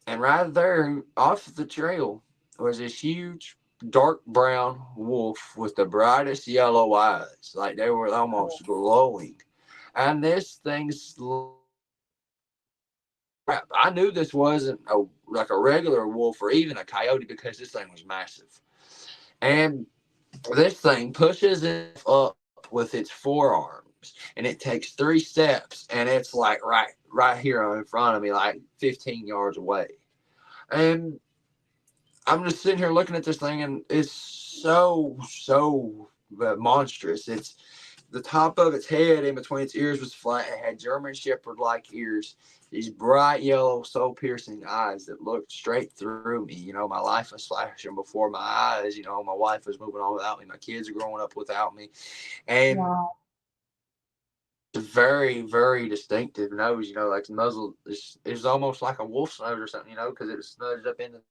and right there off the trail was this huge dark brown wolf with the brightest yellow eyes, like they were almost glowing. And this thing's, I knew this wasn't like a regular wolf or even a coyote, because this thing was massive. And this thing pushes it up with its forearms, and it takes 3 steps, and it's like right here in front of me, like 15 yards away. And I'm just sitting here looking at this thing, and it's so monstrous. It's the top of its head in between its ears was flat. It had German Shepherd like ears, these bright yellow, soul piercing eyes that looked straight through me. My life was flashing before my eyes. My wife was moving on without me. My kids are growing up without me. And Wow. it's very, very distinctive nose, like the muzzle is almost like a wolf's nose or something, because it was smudged up in the,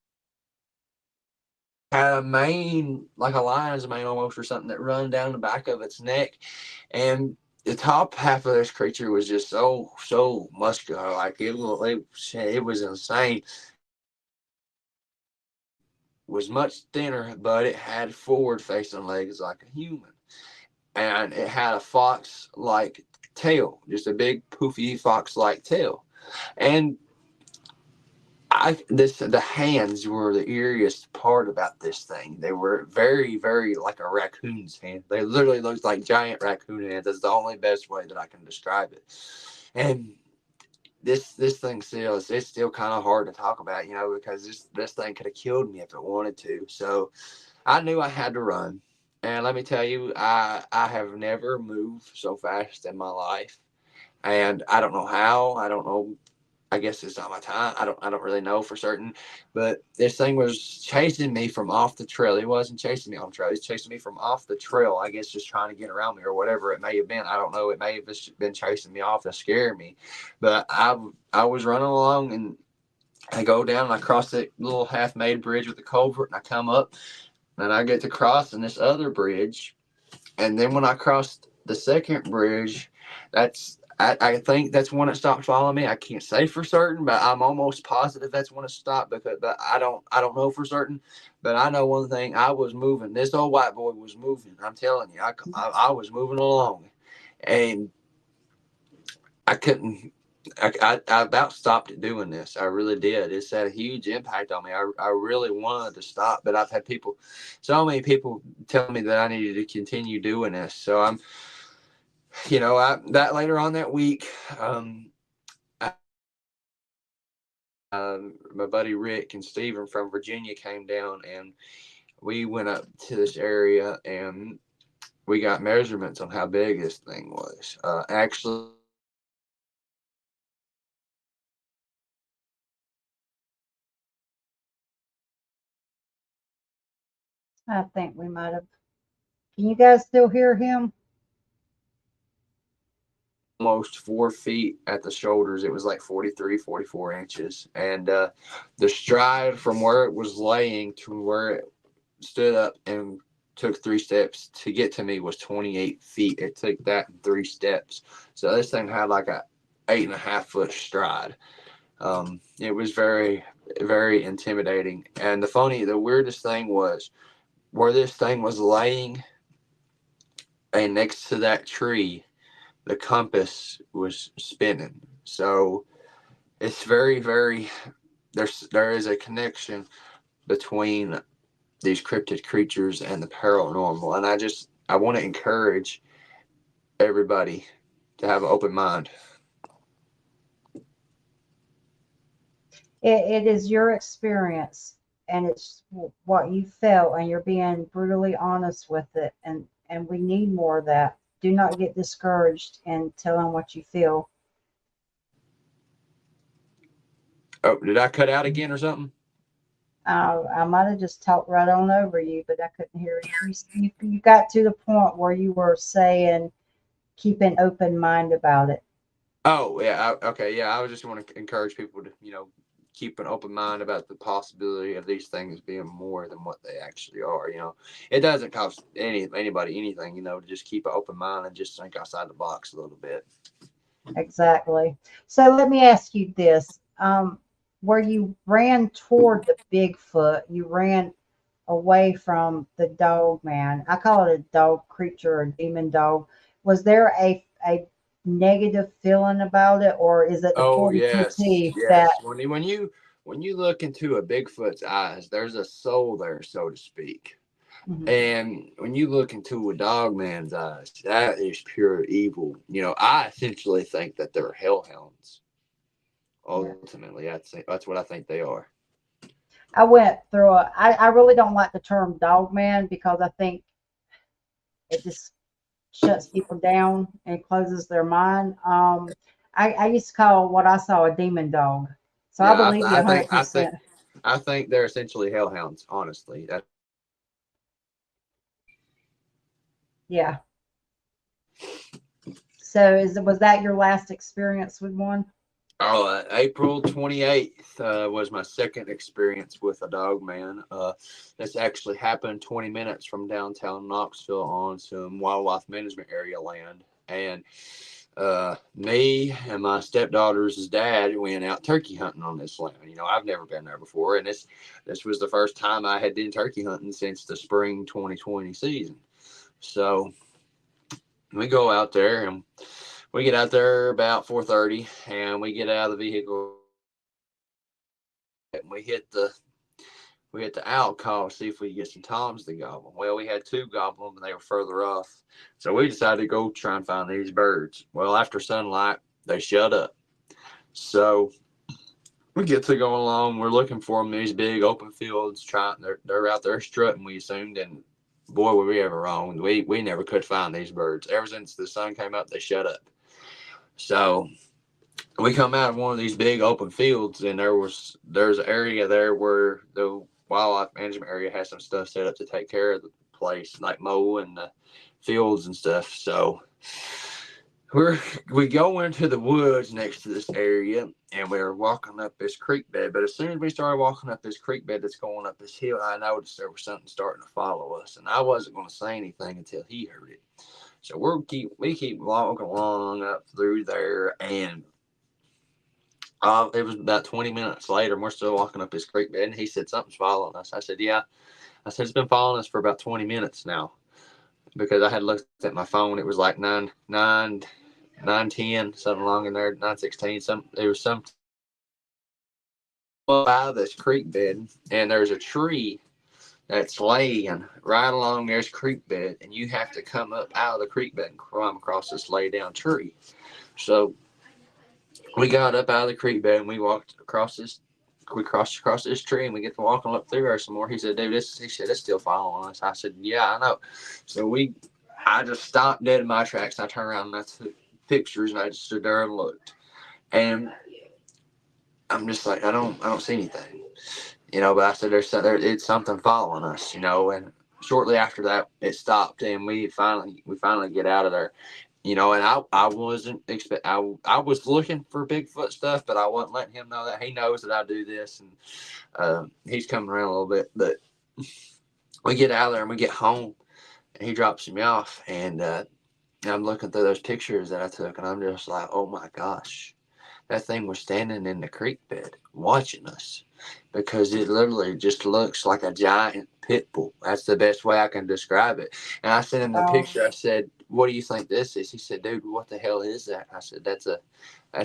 had a mane, like a lion's mane almost, or something that run down the back of its neck. And the top half of this creature was just so muscular, like it was insane. Was much thinner, but it had forward facing legs like a human, and it had a fox like tail, just a big poofy fox like tail. And the hands were the eeriest part about this thing. They were very, very like a raccoon's hand. They literally looked like giant raccoon hands. That's the only best way that I can describe it. And this thing still it's still kind of hard to talk about, because this thing could have killed me if it wanted to. So I knew I had to run. And let me tell you, I have never moved so fast in my life. And I don't know how. I don't know. I guess it's not my time. I don't really know for certain. But this thing was chasing me from off the trail. It wasn't chasing me on the trail. It was chasing me from off the trail. I guess just trying to get around me or whatever it may have been. I don't know. It may have just been chasing me off to scare me. But I was running along, and I go down and I cross that little half-made bridge with the culvert, and I come up and I get to crossing this other bridge. And then when I crossed the second bridge, I think that's when it stopped following me. I can't say for certain, but I'm almost positive that's when it stopped, but I don't know for certain. But I know one thing: I was moving. This old white boy was moving. I'm telling you, I was moving along, and I couldn't. I about stopped doing this. I really did. It's had a huge impact on me. I really wanted to stop, but I've had so many people tell me that I needed to continue doing this. So that later on that week, I, my buddy Rick and Steven from Virginia came down, and we went up to this area, and we got measurements on how big this thing was. Actually, I think we might have. Can you guys still hear him? almost 4 feet at the shoulders. It was like 43, 44 inches. And the stride from where it was laying to where it stood up and took 3 steps to get to me was 28 feet. It took that in 3 steps. So this thing had like a 8.5 foot stride. It was very, very intimidating. And the weirdest thing was where this thing was laying, and next to that tree, the compass was spinning. So it's very, very, there is a connection between these cryptid creatures and the paranormal. And I want to encourage everybody to have an open mind. It is your experience, and it's what you felt, and you're being brutally honest with it. And we need more of that. Do not get discouraged in telling what you feel. Oh, did I cut out again or something? I might have just talked right on over you, but I couldn't hear you. You got to the point where you were saying keep an open mind about it. Oh, yeah. Okay. Yeah. I was just want to encourage people to, keep an open mind about the possibility of these things being more than what they actually are. It doesn't cost anybody anything, to just keep an open mind and just think outside the box a little bit. Exactly. So let me ask you this. Where you ran toward the Bigfoot, you ran away from the dog man. I call it a dog creature or demon dog. Was there a negative feeling about it, or is it the Oh 42 yes, teeth that? yes. When you look into a Bigfoot's eyes, there's a soul there, so to speak. Mhm. And when you look into a dog man's eyes, that is pure evil. I essentially think that they're hellhounds. Yeah. Ultimately, that's what I think they are. I went through I really don't like the term dog man because I think it just shuts people down and closes their mind. I used to call what I saw a demon dog. So I Yeah, believe you I think I think 100%. I think they're essentially hellhounds. Honestly, Yeah. So was that your last experience with one? April 28th was my second experience with a dog man. This actually happened 20 minutes from downtown Knoxville on some wildlife management area land. And me and my stepdaughter's dad went out turkey hunting on this land. I've never been there before. And this was the first time I had been turkey hunting since the spring 2020 season. So we go out there, and we get out there about 4:30, and we get out of the vehicle and we hit the owl call to see if we could get some toms to gobble. Well, we had two gobble them, and they were further off. So we decided to go try and find these birds. Well, after sunlight, they shut up. So we get to go along. We're looking for them in these big open fields. They're out there strutting, we assumed. And boy, were we ever wrong. We never could find these birds. Ever since the sun came up, they shut up. So we come out of one of these big open fields, and there's an area there where the wildlife management area has some stuff set up to take care of the place, like mow and the fields and stuff. So we go into the woods next to this area, and we're walking up this creek bed. But as soon as we started walking up this creek bed that's going up this hill, I noticed there was something starting to follow us, and I wasn't going to say anything until he heard it. So we keep walking along up through there, and it was about 20 minutes later, and we're still walking up this creek bed, and he said, something's following us. I said, yeah. I said, it's been following us for about 20 minutes now, because I had looked at my phone. It was like 9:10, something along in there, 9:16. It was some by this creek bed, and there's a tree that's laying right along this creek bed, and you have to come up out of the creek bed and climb across this lay down tree. So we got up out of the creek bed, and we walked across this. We crossed across this tree, and we get to walking up through there some more. He said, dude, he said, it's still following us. I said, yeah, I know. So I just stopped dead in my tracks. I turned around and I took pictures, and I just stood there and looked. And I'm just like, I don't see anything, but I said, it's something following us, and shortly after that, it stopped, and we finally get out of there. And I wasn't I was looking for Bigfoot stuff, but I wasn't letting him know that. He knows that I do this, and he's coming around a little bit. But we get out of there and we get home, and he drops me off, and I'm looking through those pictures that I took, and I'm just like, oh my gosh, that thing was standing in the creek bed watching us, because it literally just looks like a giant pit bull. That's the best way I can describe it. And I sent him the Oh, picture. I said, what do you think this is? He said, dude, what the hell is that? I said, that's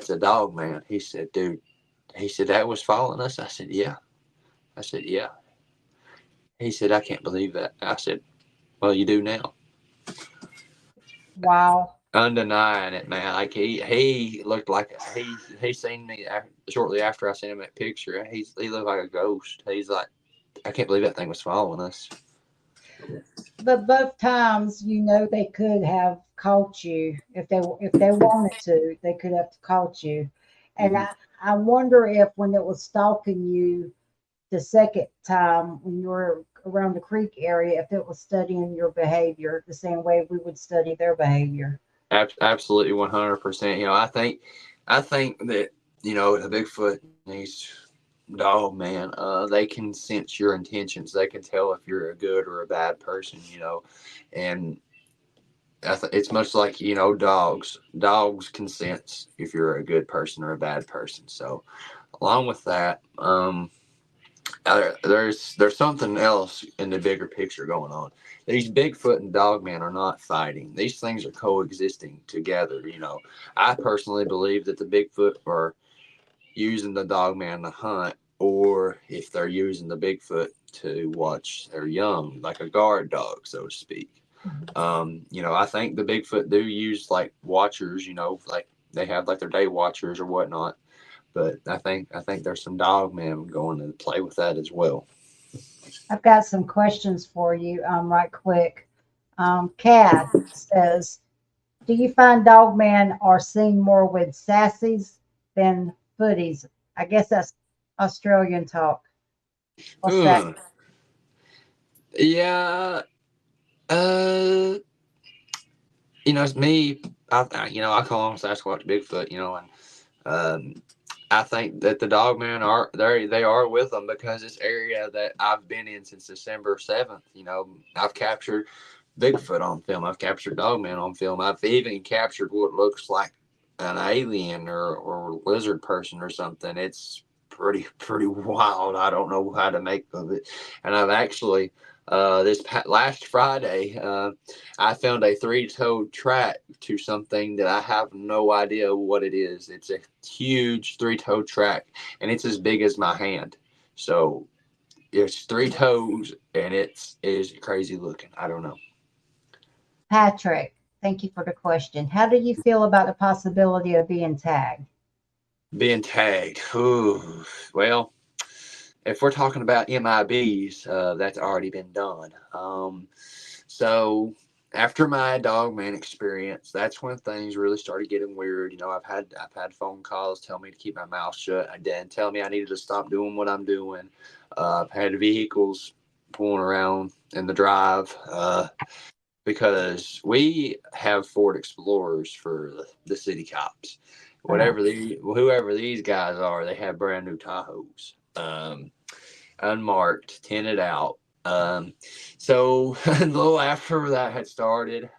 a dog, man. He said, dude, that was following us. I said, yeah. He said, I can't believe that. I said, well, you do now. wow. Undenying it, man. Like he looked like he seen me shortly after I sent him that picture. He looked like a ghost. He's like, I can't believe that thing was following us. But both times, they could have caught you if they wanted to. They could have caught you, and Mm-hmm. I wonder if when it was stalking you the second time when you were around the creek area, if it was studying your behavior the same way we would study their behavior. Absolutely, 100%. I think that the Bigfoot and these dog man, they can sense your intentions. They can tell if you're a good or a bad person. And it's much like dogs. Dogs can sense if you're a good person or a bad person. So along with that, there's something else in the bigger picture going on. These Bigfoot and Dogman are not fighting. These things are coexisting together. I personally believe that the Bigfoot are using the Dogman to hunt, or if they're using the Bigfoot to watch their young, like a guard dog, so to speak. I think the Bigfoot do use like watchers. Like they have like their day watchers or whatnot. But I think there's some dogmen going to play with that as well. I've got some questions for you, right quick. Cad says, "Do you find dogmen are seen more with sassies than footies?" I guess that's Australian talk. What's that? Hmm. Yeah. Uh. It's me. I call them Sasquatch, Bigfoot. And um, I think that the dogmen are there. They are with them because this area that I've been in since December 7th. I've captured Bigfoot on film. I've captured dogmen on film. I've even captured what looks like an alien or lizard person or something. It's pretty wild. I don't know how to make of it. And I've actually last Friday I found a three-toed track to something that I have no idea what it is. It's a huge three-toed track, and it's as big as my hand. So it's three toes, and it is crazy looking. I don't know. Patrick, thank you for the question. How do you feel about the possibility of being tagged? Being tagged. Ooh, well, if we're talking about MIBs, that's already been done. So after my dog man experience, that's when things really started getting weird. You know, I've had phone calls tell me to keep my mouth shut. I did tell me I needed to stop doing what I'm doing. I've had vehicles pulling around in the drive because we have Ford Explorers for the city cops. Oh, Whoever these guys are, they have brand new Tahoes. Unmarked, tinted out. Um, so a little after that had started,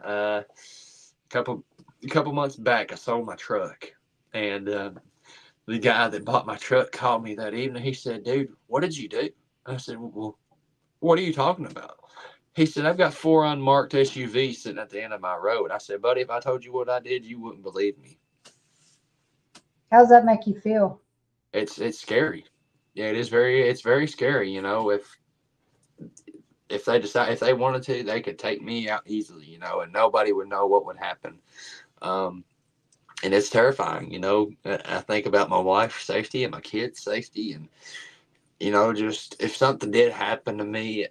couple couple months back, I sold my truck, and the guy that bought my truck called me that evening. He said, "Dude, what did you do?" I said, "Well, what are you talking about?" He said, "I've got four unmarked SUVs sitting at the end of my road." I said, "Buddy, if I told you what I did, you wouldn't believe me." how does that make you feel? It's scary. Yeah, it's very scary. You know, if they decide, if they wanted to, they could take me out easily, you know, and nobody would know what would happen. Um, and it's terrifying, you know. I think about my wife's safety and my kids' safety, and you know, just if something did happen to me,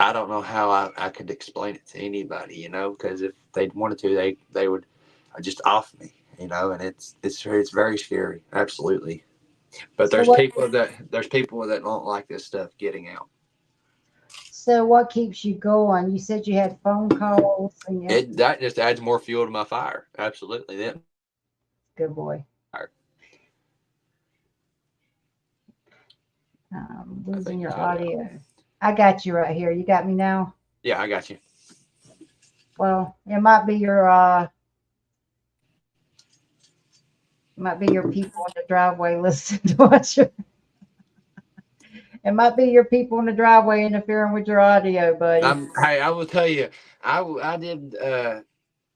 I don't know how I could explain it to anybody, you know, because if they wanted to, they would just off me, you know, and it's very scary, absolutely. But So what there's people that don't like this stuff getting out. so what keeps you going? You said you had phone calls and you It that just adds more fuel to my fire. Absolutely, that good boy. fire. I Losing think you your cut out. audio. I got you right here. You got me now? Yeah, I got you. Well, it might be your people in the driveway listening to what you it might be your people in the driveway interfering with your audio, buddy. Hey, I will tell you, I did a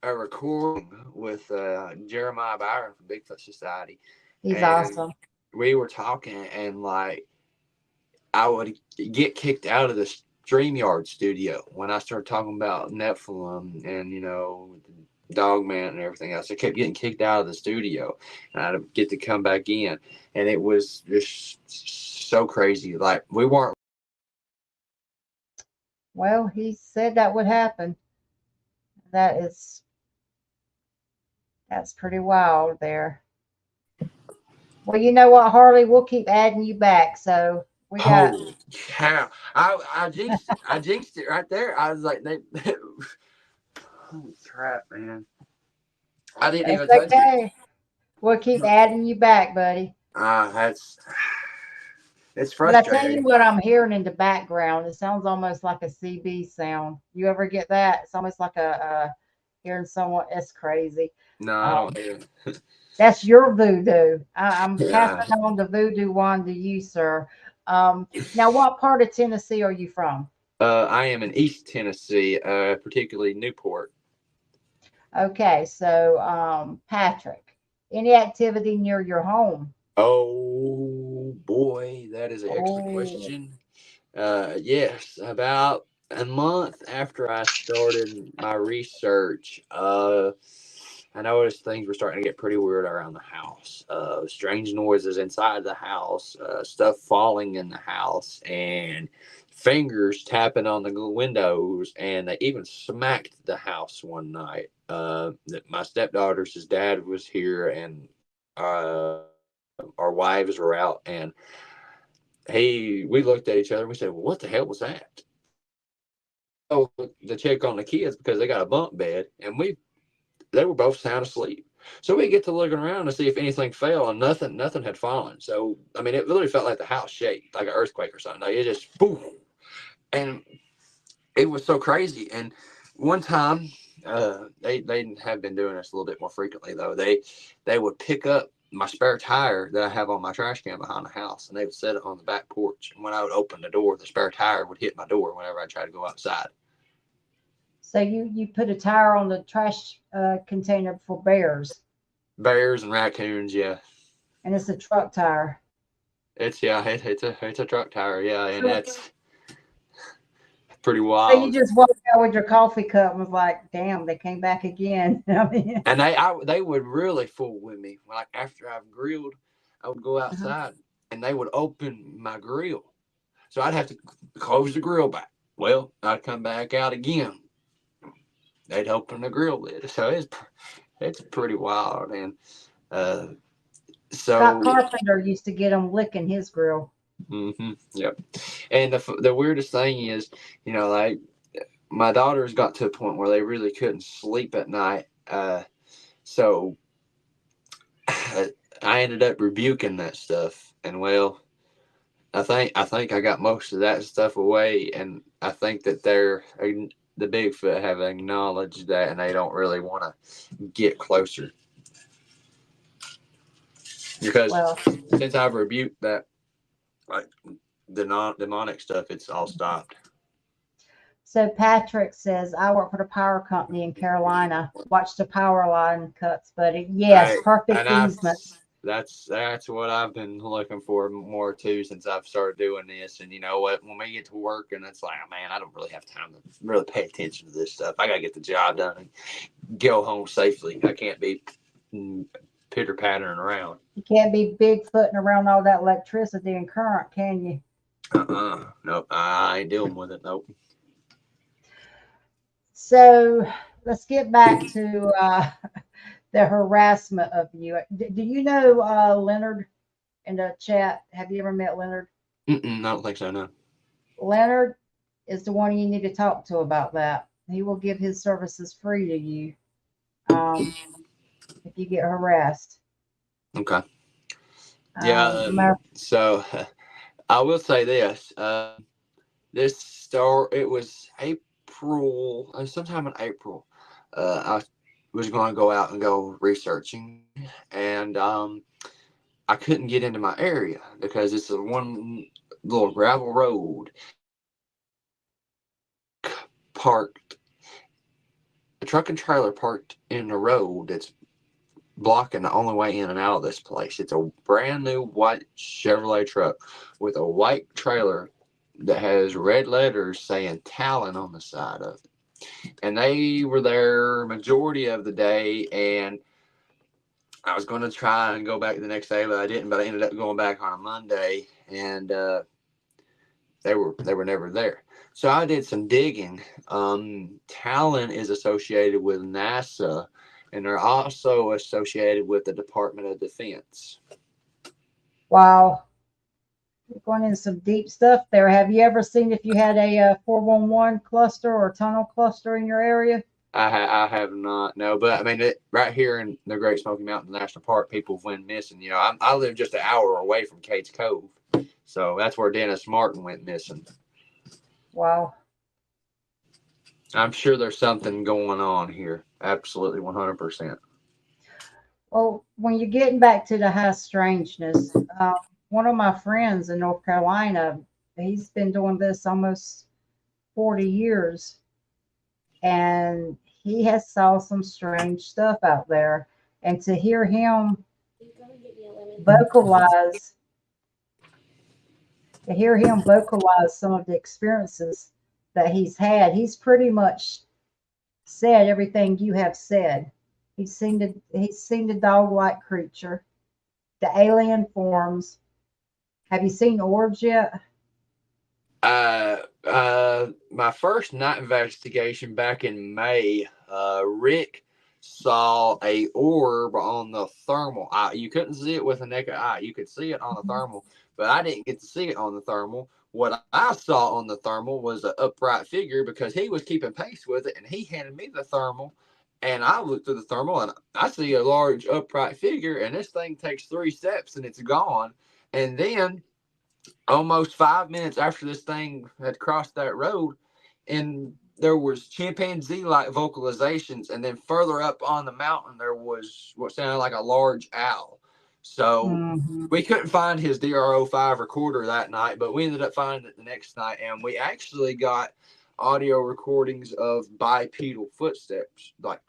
recording with Jeremiah Byron from Bigfoot Society, He's and awesome. we were talking, and like I would get kicked out of the StreamYard studio when I started talking about Nephilim and you know Dogman and everything else. I kept getting kicked out of the studio, and I'd get to come back in, and it was just so crazy. Like we weren't. Well, he said that would happen. That is that's pretty wild there. Well, you know what, Harley? We'll keep adding you back. So we got Holy cow! I jinxed it. I jinxed it right there. I was like, they, holy crap, man! I didn't it's even touch it. okay. We'll keep adding you back, buddy. That's it's But I tell you frustrating. what I'm hearing in the background, it sounds almost like a CB sound. You ever get that? It's almost like hearing someone. It's crazy. No, I Um, don't hear it. that's your voodoo. I'm Yeah. passing on the voodoo wand to you, sir. Now, what part of Tennessee are you from? I am in East Tennessee, particularly Newport. Okay, so Patrick, any activity near your home? Oh boy, that is an excellent Oh, question. Yes, about a month after I started my research, I noticed things were starting to get pretty weird around the house. Strange noises inside the house, stuff falling in the house, and fingers tapping on the windows. And they even smacked the house one night. That my stepdaughter's his dad was here, and our wives were out, and we looked at each other and we said, "Well, what the hell was that?" Oh, to check on the kids because they got a bunk bed, and they were both sound asleep. So we get to looking around to see if anything fell, and nothing had fallen. So I mean, it literally felt like the house shaked, like an earthquake or something. Like it just boom, and it was so crazy. And one time, they have been doing this a little bit more frequently though. They would pick up my spare tire that I have on my trash can behind the house, and they would set it on the back porch. And when I would open the door, the spare tire would hit my door whenever I tried to go outside. so you put a tire on the trash container for bears, Bears and raccoons, yeah. and it's a truck tire. It's a truck tire, yeah, and So, that's pretty so you wild. just walked out with your coffee cup and was like, "Damn, they came back again." I mean, And they would really fool with me. Like after I've grilled, I would go uh-huh. outside and they would open my grill, so I'd have to close the grill back. Well, I'd come back out again. They'd open the grill lid, so it's pretty wild. And uh, Scott so Carpenter used to get them licking his grill. yep. And the weirdest thing is, like my daughters got to a point where they really couldn't sleep at night. So I ended up rebuking that stuff, and well, I think I got most of that stuff away, and I think that the Bigfoot have acknowledged that, and they don't really want to get closer because Well, since I've rebuked that, like the demonic stuff, it's all stopped. so Patrick says, I work for the power company in Carolina. Watch the power line cuts, buddy. Yes, I perfect and I easements. that's what I've been looking for more too since I've started doing this. And you know what? When we get to work, and it's like, man, I don't really have time to really pay attention to this stuff. I gotta get the job done and go home safely. I can't be pitter pattering around. You can't be Bigfooting around all that electricity and current, can you? Nope. I ain't dealing with it. Nope. So let's get back to the harassment of you. Do you know Leonard in the chat? Have you ever met Leonard? I don't think so. No. Leonard is the one you need to talk to about that. He will give his services free to you if you get harassed. Okay. Yeah. Matter So I will say this. This store. It was April. Sometime in April. I was going to go out and go researching, and I couldn't get into my area because it's a one little gravel road. Parked a truck and trailer parked in the road that's blocking the only way in and out of this place. It's a brand new white Chevrolet truck with a white trailer that has red letters saying Talon on the side of it. And they were there majority of the day, and I was going to try and go back the next day, but I didn't. But I ended up going back on a Monday, and they were never there. So I did some digging. Talon is associated with NASA, and they're also associated with the Department of Defense. Wow, you're going into some deep stuff there. Have you ever seen if you had a 411 cluster or tunnel cluster in your area? I have not, no, but I mean, right here in the Great Smoky Mountains National Park, people have went missing. I live just an hour away from Cates Cove, so that's where Dennis Martin went missing. Wow. I'm sure there's something going on here. Absolutely, 100%. Well, when you're getting back to the high strangeness, one of my friends in North Carolina, he's been doing this almost 40 years, and he has saw some strange stuff out there. And to hear him vocalize, some of the experiences that he's pretty much said everything you have said. He's seen the dog-like creature, the alien forms. Have you seen orbs yet? My first night investigation back in May, Rick saw a orb on the thermal. You couldn't see it with a naked eye. You could see it on the thermal, but I didn't get to see it on the thermal. What I saw on the thermal was an upright figure because he was keeping pace with it, and he handed me the thermal. And I looked through the thermal, and I see a large upright figure, and this thing takes 3 steps, and it's gone. And then almost 5 minutes after this thing had crossed that road, and there was chimpanzee like vocalizations, and then further up on the mountain there was what sounded like a large owl. So Hmm. we couldn't find his DRO5 recorder that night, but we ended up finding it the next night, and we actually got audio recordings of bipedal footsteps, like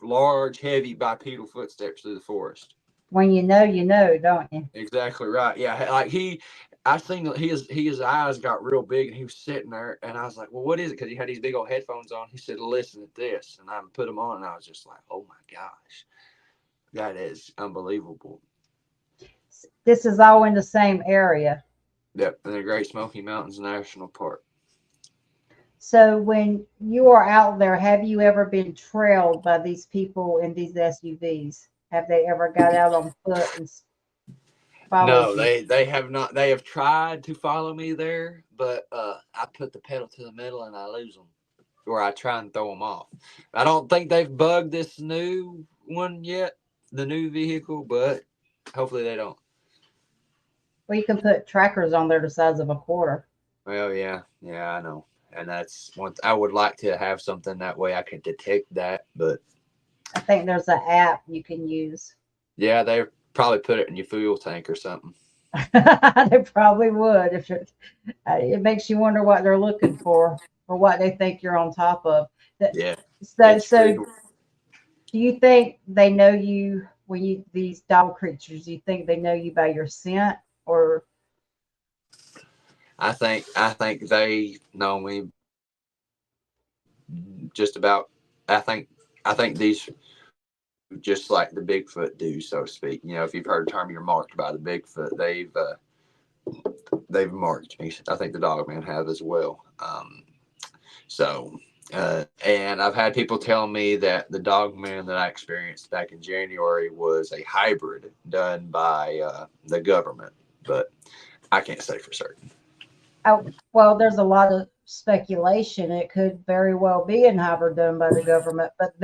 large heavy bipedal footsteps through the forest. When you know, don't you? Exactly right. Yeah, like I seen that his eyes got real big, and he was sitting there, and I was like, "Well, what is it?" Because he had these big old headphones on. He said, "Listen to this," and I put them on, and I was just like, "Oh my gosh, that is unbelievable." This is all in the same area. Yep, in the Great Smoky Mountains National Park. So when you are out there, have you ever been trailed by these people in these SUVs? Have they ever got out on foot and followed No, you? they have not. They have tried to follow me there, but I put the pedal to the metal and I lose them, or I try and throw them off. I don't think they've bugged this new one yet, the new vehicle, but hopefully they don't. Well, you can put trackers on there the size of a quarter. Well, yeah, I know, and that's one. I would like to have something that way I can detect that, but I think there's an app you can use. yeah, they probably put it in your fuel tank or something. They probably would if it makes you wonder what they're looking for or what they think you're on top of. That- Yeah, it's So, true. do you think they know you when you these dog creatures? Do you think they know you by your scent, or I think they know me just about. I think I think these just like the Bigfoot do, so to speak. You know, if you've heard the term, you're marked by the Bigfoot. They've marked me. I think the dog man have as well. So, and I've had people tell me that the dog man that I experienced back in January was a hybrid done by the government, but I can't say for certain. oh, well, there's a lot of speculation. It could very well be an hybrid done by the government, but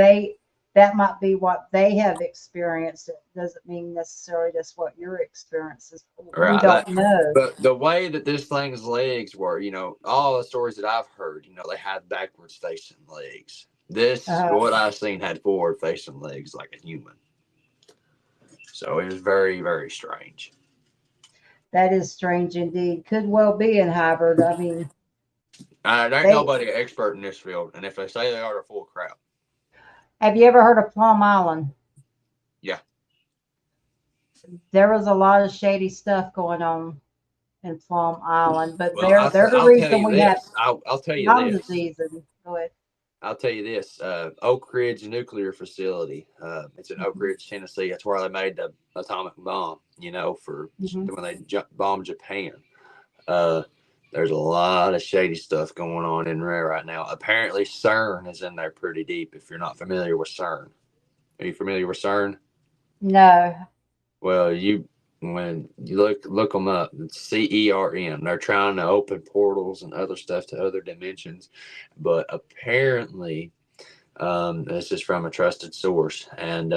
that might be what they have experienced. It doesn't mean necessarily that's what your experience is. We Right. don't know. But the way that this thing's legs were, all the stories that I've heard, they had backwards facing legs. This, Uh, what I've seen, had forward facing legs like a human. So it was very, very strange. that is strange indeed. Could well be in hybrid. I mean, There ain't they nobody expert in this field. And if they say they are, they're full of crap. have you ever heard of Plum Island? Yeah. There was a lot of shady stuff going on in Plum Island, but Well, they're the I'll tell reason you we have this. I'll tell you Lyme this. disease. And go ahead. I'll tell you this. Oak Ridge Nuclear Facility. It's in Oak Mhm, Ridge, Tennessee. That's where they made the atomic bomb. For mhm. when they bombed Japan. Uh, there's a lot of shady stuff going on in there right now. Apparently, CERN is in there pretty deep. If you're not familiar with CERN, are you familiar with CERN? No, Well, when you look them up, it's CERN. They're trying to open portals and other stuff to other dimensions, but apparently, this is from a trusted source, and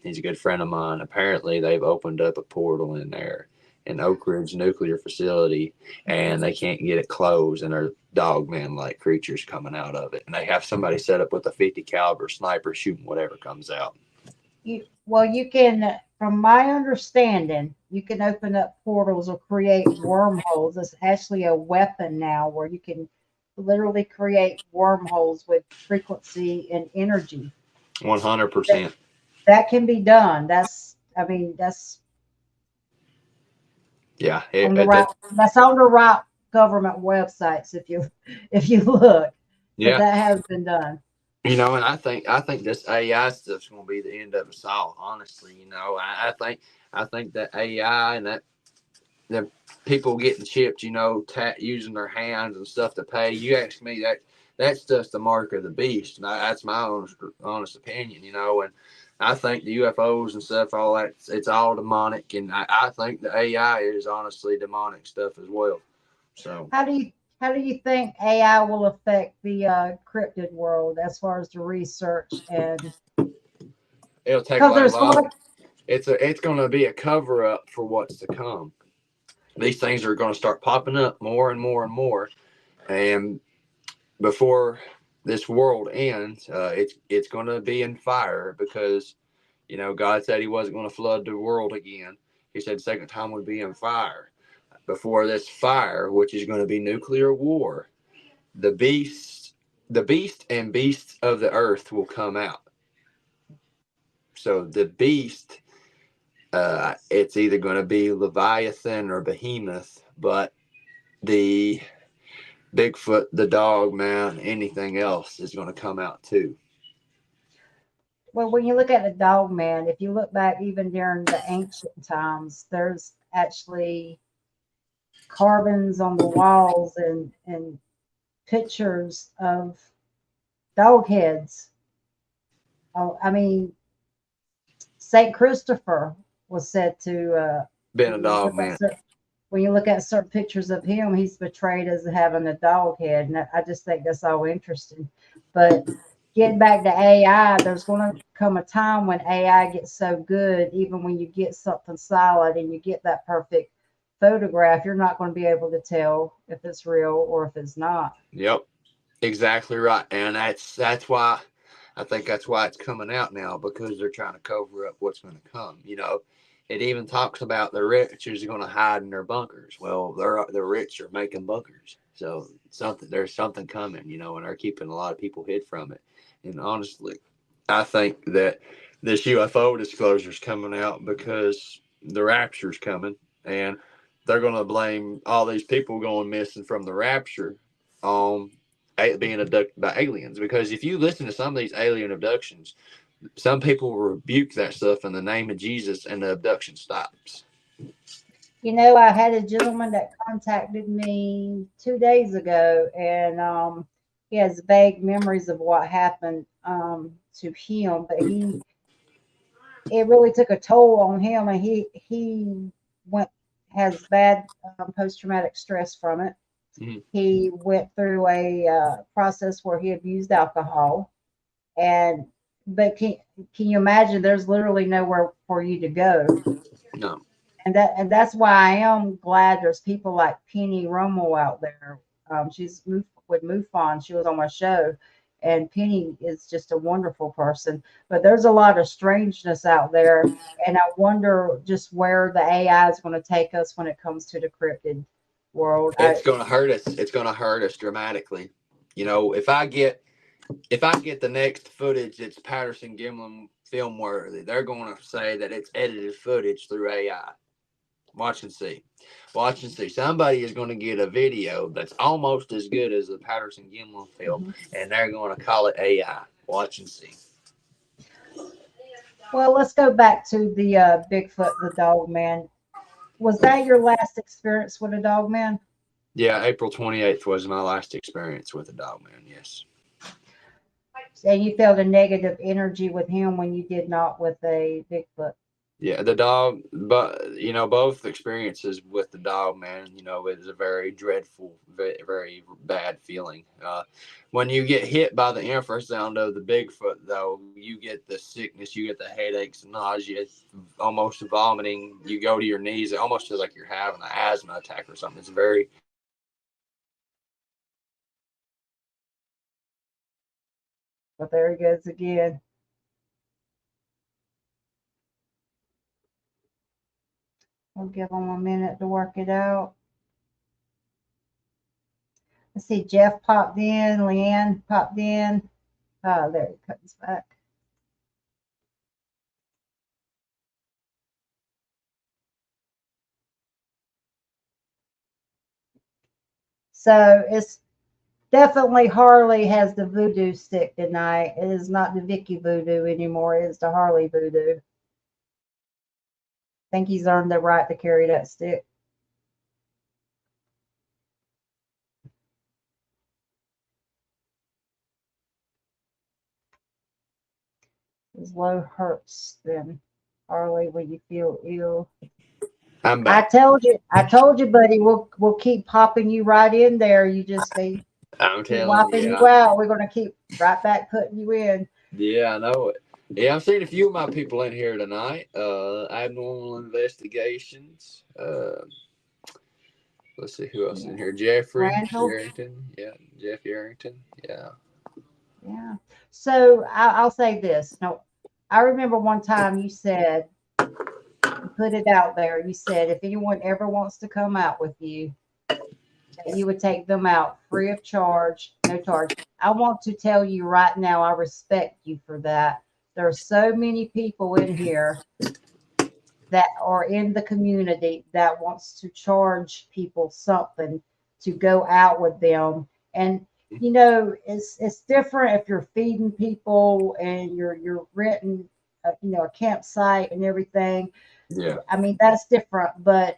he's a good friend of mine. Apparently, they've opened up a portal in there in Oak Ridge Nuclear Facility, and they can't get it closed, and there are dogman like creatures coming out of it, and they have somebody set up with a 50 caliber sniper shooting whatever comes out. you can, from my understanding, you can open up portals or create wormholes. It's actually a weapon now where you can literally create wormholes with frequency and energy. That 100%. that can be done. I mean, Yeah, on the right. That's on the right government websites if you look, because yeah. that has been done. And I think this AI stuff's going to be the end of us all. Honestly, I think that AI and that the people getting chipped, using their hands and stuff to pay. You ask me that stuff's the mark of the beast, and that's my honest opinion. And I think the UFOs and stuff, all that, it's all demonic, and I think the AI is honestly demonic stuff as well. So How do you how do you think AI will affect the cryptid world as far as the research and it'll take because away a there's lot. going to It's going to be a cover up for what's to come. These things are going to start popping up more and more and more, and before this world ends, it's going to be in fire because God said He wasn't going to flood the world again. He said the second time would be in fire. Before this fire, which is going to be nuclear war, the beast and beasts of the earth will come out. So the beast It's either going to be Leviathan or Behemoth, but the Bigfoot, the dog, man, anything else is going to come out too. Well, when you look at the dog man, if you look back even during the ancient times, there's actually carvings on the walls and pictures of dog heads. I mean, Saint Christopher was said to Been a when you dog look at man. when you look at certain pictures of him, he's portrayed as having a dog head, and I just think that's all interesting. But getting back to AI, there's going to come a time when AI gets so good, even when you get something solid and you get that perfect photograph, you're not going to be able to tell if it's real or if it's not. Yep, exactly right, and that's why I think that's why it's coming out now, because they're trying to cover up what's going to come. It even talks about the rich is going to hide in their bunkers. Well, the rich are making bunkers, so there's something coming. And they're keeping a lot of people hid from it. And honestly, I think that this UFO disclosure is coming out because the rapture's coming, and they're going to blame all these people going missing from the rapture on being abducted by aliens. Because if you listen to some of these alien abductions, some people rebuke that stuff in the name of Jesus, and the abduction stops. I had a gentleman that contacted me 2 days ago, and he has vague memories of what happened to him, but it really took a toll on him, and he went has bad post traumatic stress from it. Mm-hmm. He went through a process where he abused alcohol, and but can you imagine? There's literally nowhere for you to go. No. And that's why I am glad there's people like Penny Romo out there. She's with MUFON. She was on my show, and Penny is just a wonderful person. But there's a lot of strangeness out there, and I wonder just where the AI is going to take us when it comes to the cryptid world. It's going to hurt us. It's going to hurt us dramatically. If I get the next footage that's Patterson Gimlin film worthy, they're going to say that it's edited footage through AI. Watch and see. Watch and see. Somebody is going to get a video that's almost as good as the Patterson Gimlin film, and they're going to call it AI. Watch and see. Well, let's go back to the Bigfoot, the dog man. Was that your last experience with a dog man? Yeah, April 28th was my last experience with a dog man, yes. And you felt a negative energy with him when you did not with a Bigfoot. Yeah, the dog, but both experiences with the dog, man, it is a very dreadful, very, very bad feeling. When you get hit by the infrasound of the Bigfoot, though, you get the sickness, you get the headaches, nausea, almost vomiting. You go to your knees, it almost feels like you're having an asthma attack or something. It's very. But there he goes again. We'll give him a minute to work it out. Let's see, Jeff popped in, Leanne popped in. Oh, there he comes back. So it's definitely Harley has the voodoo stick tonight. It is not the Vicky voodoo anymore. It's the Harley voodoo. I think he's earned the right to carry that stick. His low hurts then. Harley, when you feel ill. I'm back. I told you, buddy. We'll keep popping you right in there. You just stay I'm keep telling wiping you. you out. We're gonna keep right back putting you in. Yeah, I know it. Yeah, I've seen a few of my people in here tonight. Abnormal investigations. Let's see who else in here. Jeffrey Randall. Arrington. Yeah, Jeff Arrington. Yeah. Yeah. So I'll say this. No, I remember one time you said, you put it out there. You said if anyone ever wants to come out with you, that you would take them out free of charge, no charge. I want to tell you right now, I respect you for that. There are so many people in here that are in the community that wants to charge people something to go out with them. And it's different if you're feeding people and you're renting a campsite and everything. Yeah. I mean, that's different, but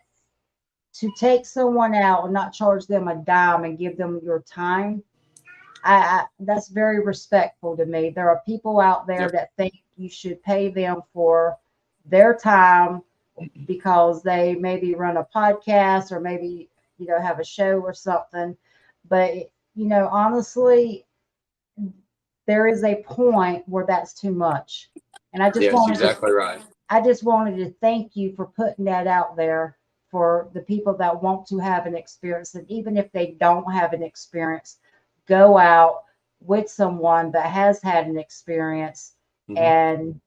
to take someone out and not charge them a dime and give them your time, that's very respectful to me. There are people out there Yep. that think you should pay them for their time because they maybe run a podcast or maybe have a show or something. But honestly, there is a point where that's too much. And Yeah, that's exactly right. I just wanted to thank you for putting that out there for the people that want to have an experience. And even if they don't have an experience, go out with someone that has had an experience Hmm. and,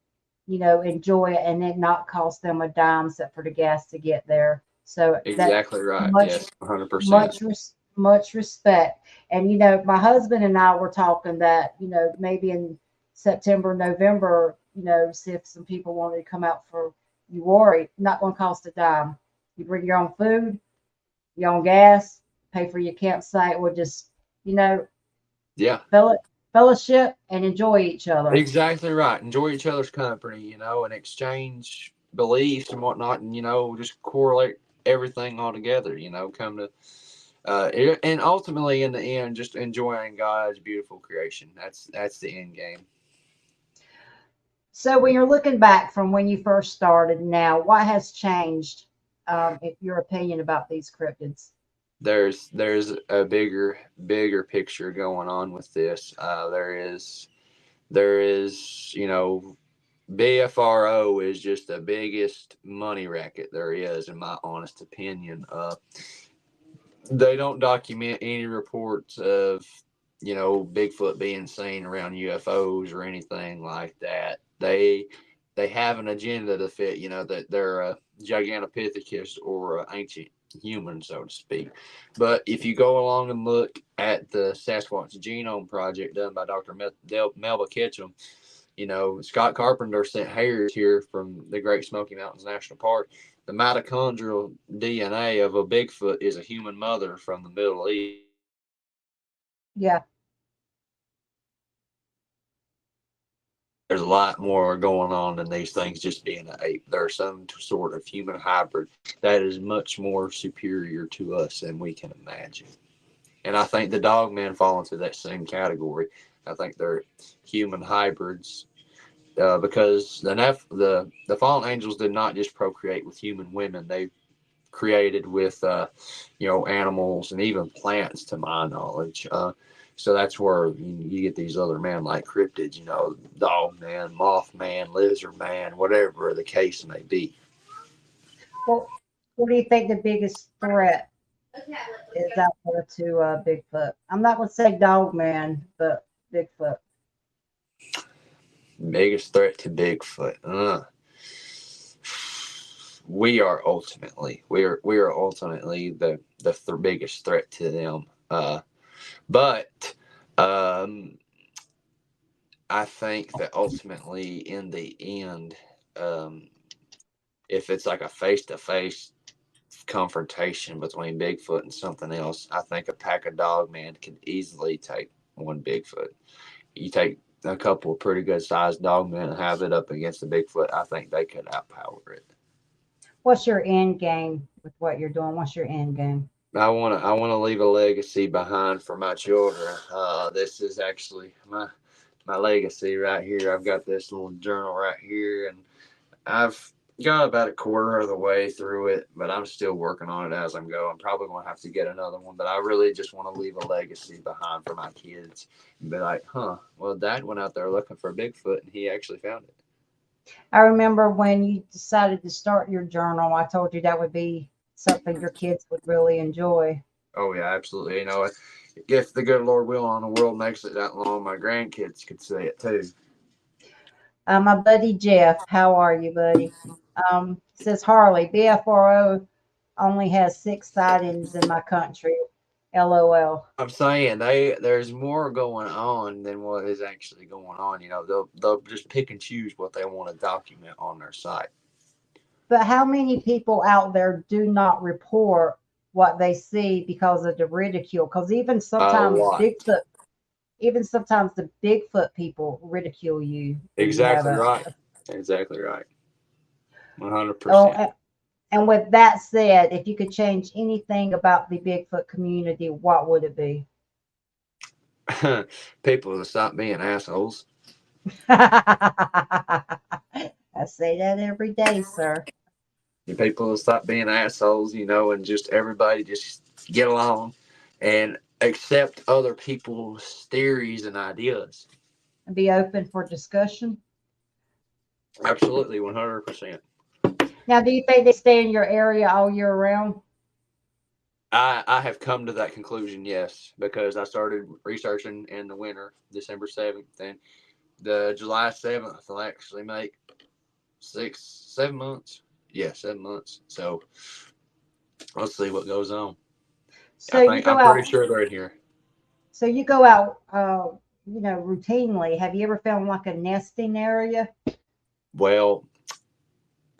enjoy it and it not cost them a dime except for the gas to get there. So that Exactly right. much, Yes, 100%. much respect. And, my husband and I were talking that, maybe in September, November, see if some people wanted to come out for you worry, not going to cost a dime. You bring your own food, your own gas, pay for your campsite. We'll just, you know, Yeah, fellowship and enjoy each other. exactly right. Enjoy each other's company, and exchange beliefs and whatnot, and just correlate everything all together. Come to and ultimately in the end, just enjoying God's beautiful creation. That's the end game. So when you're looking back from when you first started now, what has changed, in your opinion about these cryptids? There's a bigger picture going on with this. There is BFRO is just the biggest money racket there is, in my honest opinion. They don't document any reports of Bigfoot being seen around UFOs or anything like that. They have an agenda to fit, that they're a Gigantopithecus or an ancient human, so to speak. But if you go along and look at the Sasquatch Genome Project done by Dr. Melba Ketchum, Scott Carpenter sent hairs here from the Great Smoky Mountains National Park. The mitochondrial DNA of a Bigfoot is a human mother from the Middle East. Yeah. There's a lot more going on than these things just being an ape. There's some sort of human hybrid that is much more superior to us than we can imagine. And I think the dogmen fall into that same category. I think they're human hybrids, because the fallen angels did not just procreate with human women; they created with animals and even plants, to my knowledge. So that's where you get these other man like cryptids, dog man, moth man, lizard man, whatever the case may be. Well, what do you think the biggest threat is out there to Bigfoot? I'm not going to say dog man, but Bigfoot. Biggest threat to Bigfoot. We are ultimately the biggest threat to them. But um, I think that ultimately, in the end, um, if it's like a face to face confrontation between Bigfoot and something else, I think a pack of dog man could easily take one Bigfoot. You take a couple of pretty good sized dog men and have it up against the Bigfoot, I think they could outpower it. What's your end game with what you're doing? What's your end game? I wanna leave a legacy behind for my children. This is actually my legacy right here. I've got this little journal right here, and I've got about a quarter of the way through it, but I'm still working on it as I'm going. I'm probably going to have to get another one, but I really just want to leave a legacy behind for my kids and be like, well, Dad went out there looking for Bigfoot and he actually found it. I remember when you decided to start your journal, I told you that would be something your kids would really enjoy. Oh, yeah, absolutely. If the good Lord will and the world makes it that long, my grandkids could see it too. My buddy Jeff, how are you, buddy? Says Harley, BFRO only has 6 sightings in my country. LOL. I'm saying there's more going on than what is actually going on. They'll just pick and choose what they want to document on their site. But how many people out there do not report what they see because of the ridicule? Because A lot. Even sometimes the Bigfoot people ridicule you when you have Exactly a. right. Exactly right. Oh, 100%. and with that said, if you could change anything about the Bigfoot community, what would it be? People to stop being assholes. I say that every day, sir. And people to stop being assholes, and just everybody just get along and accept other people's theories and ideas. Be open for discussion. Absolutely, 100%. Now, do you think they stay in your area all year round? I have come to that conclusion, yes, because I started researching in the winter, December 7th, and the July 7th will actually make 7 months. Yeah, 7 months. So let's see what goes on. So you go I'm pretty out. sure they're in here. So you go out. Routinely. Have you ever found like a nesting area? Well,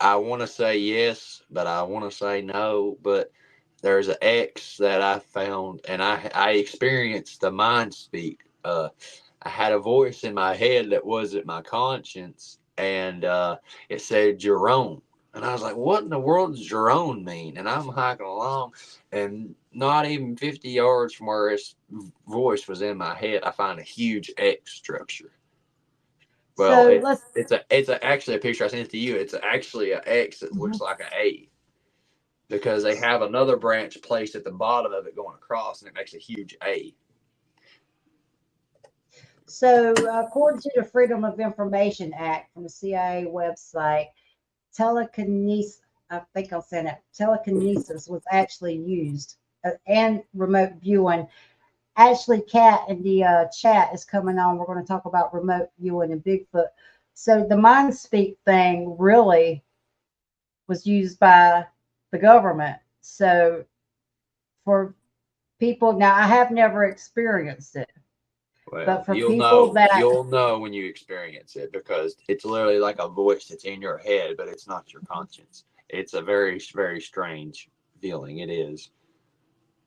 I want to say yes, but I want to say no. But there's an X that I found, and I experienced the mind speak. I had a voice in my head that wasn't my conscience, and it said Jerome. And I was like, what in the world does Jerome mean? And I'm hiking along, and not even 50 yards from where his voice was in my head, I find a huge X structure. Well, So it's let's. actually a picture I sent to you. It's actually an X that looks Mhm. like an A because they have another branch placed at the bottom of it going across, and it makes a huge A. So according to the Freedom of Information Act from the CIA website, telekinesis. I think I'll say that telekinesis was actually used, and remote viewing. Ashley Cat in the chat is coming on. We're going to talk about remote viewing and Bigfoot. So the mind speak thing really was used by the government. So for people now, I have never experienced it, but Well, for people that you'll know when you experience it because it's literally like a voice that's in your head, but it's not your conscience. It's a very, very strange feeling. It is.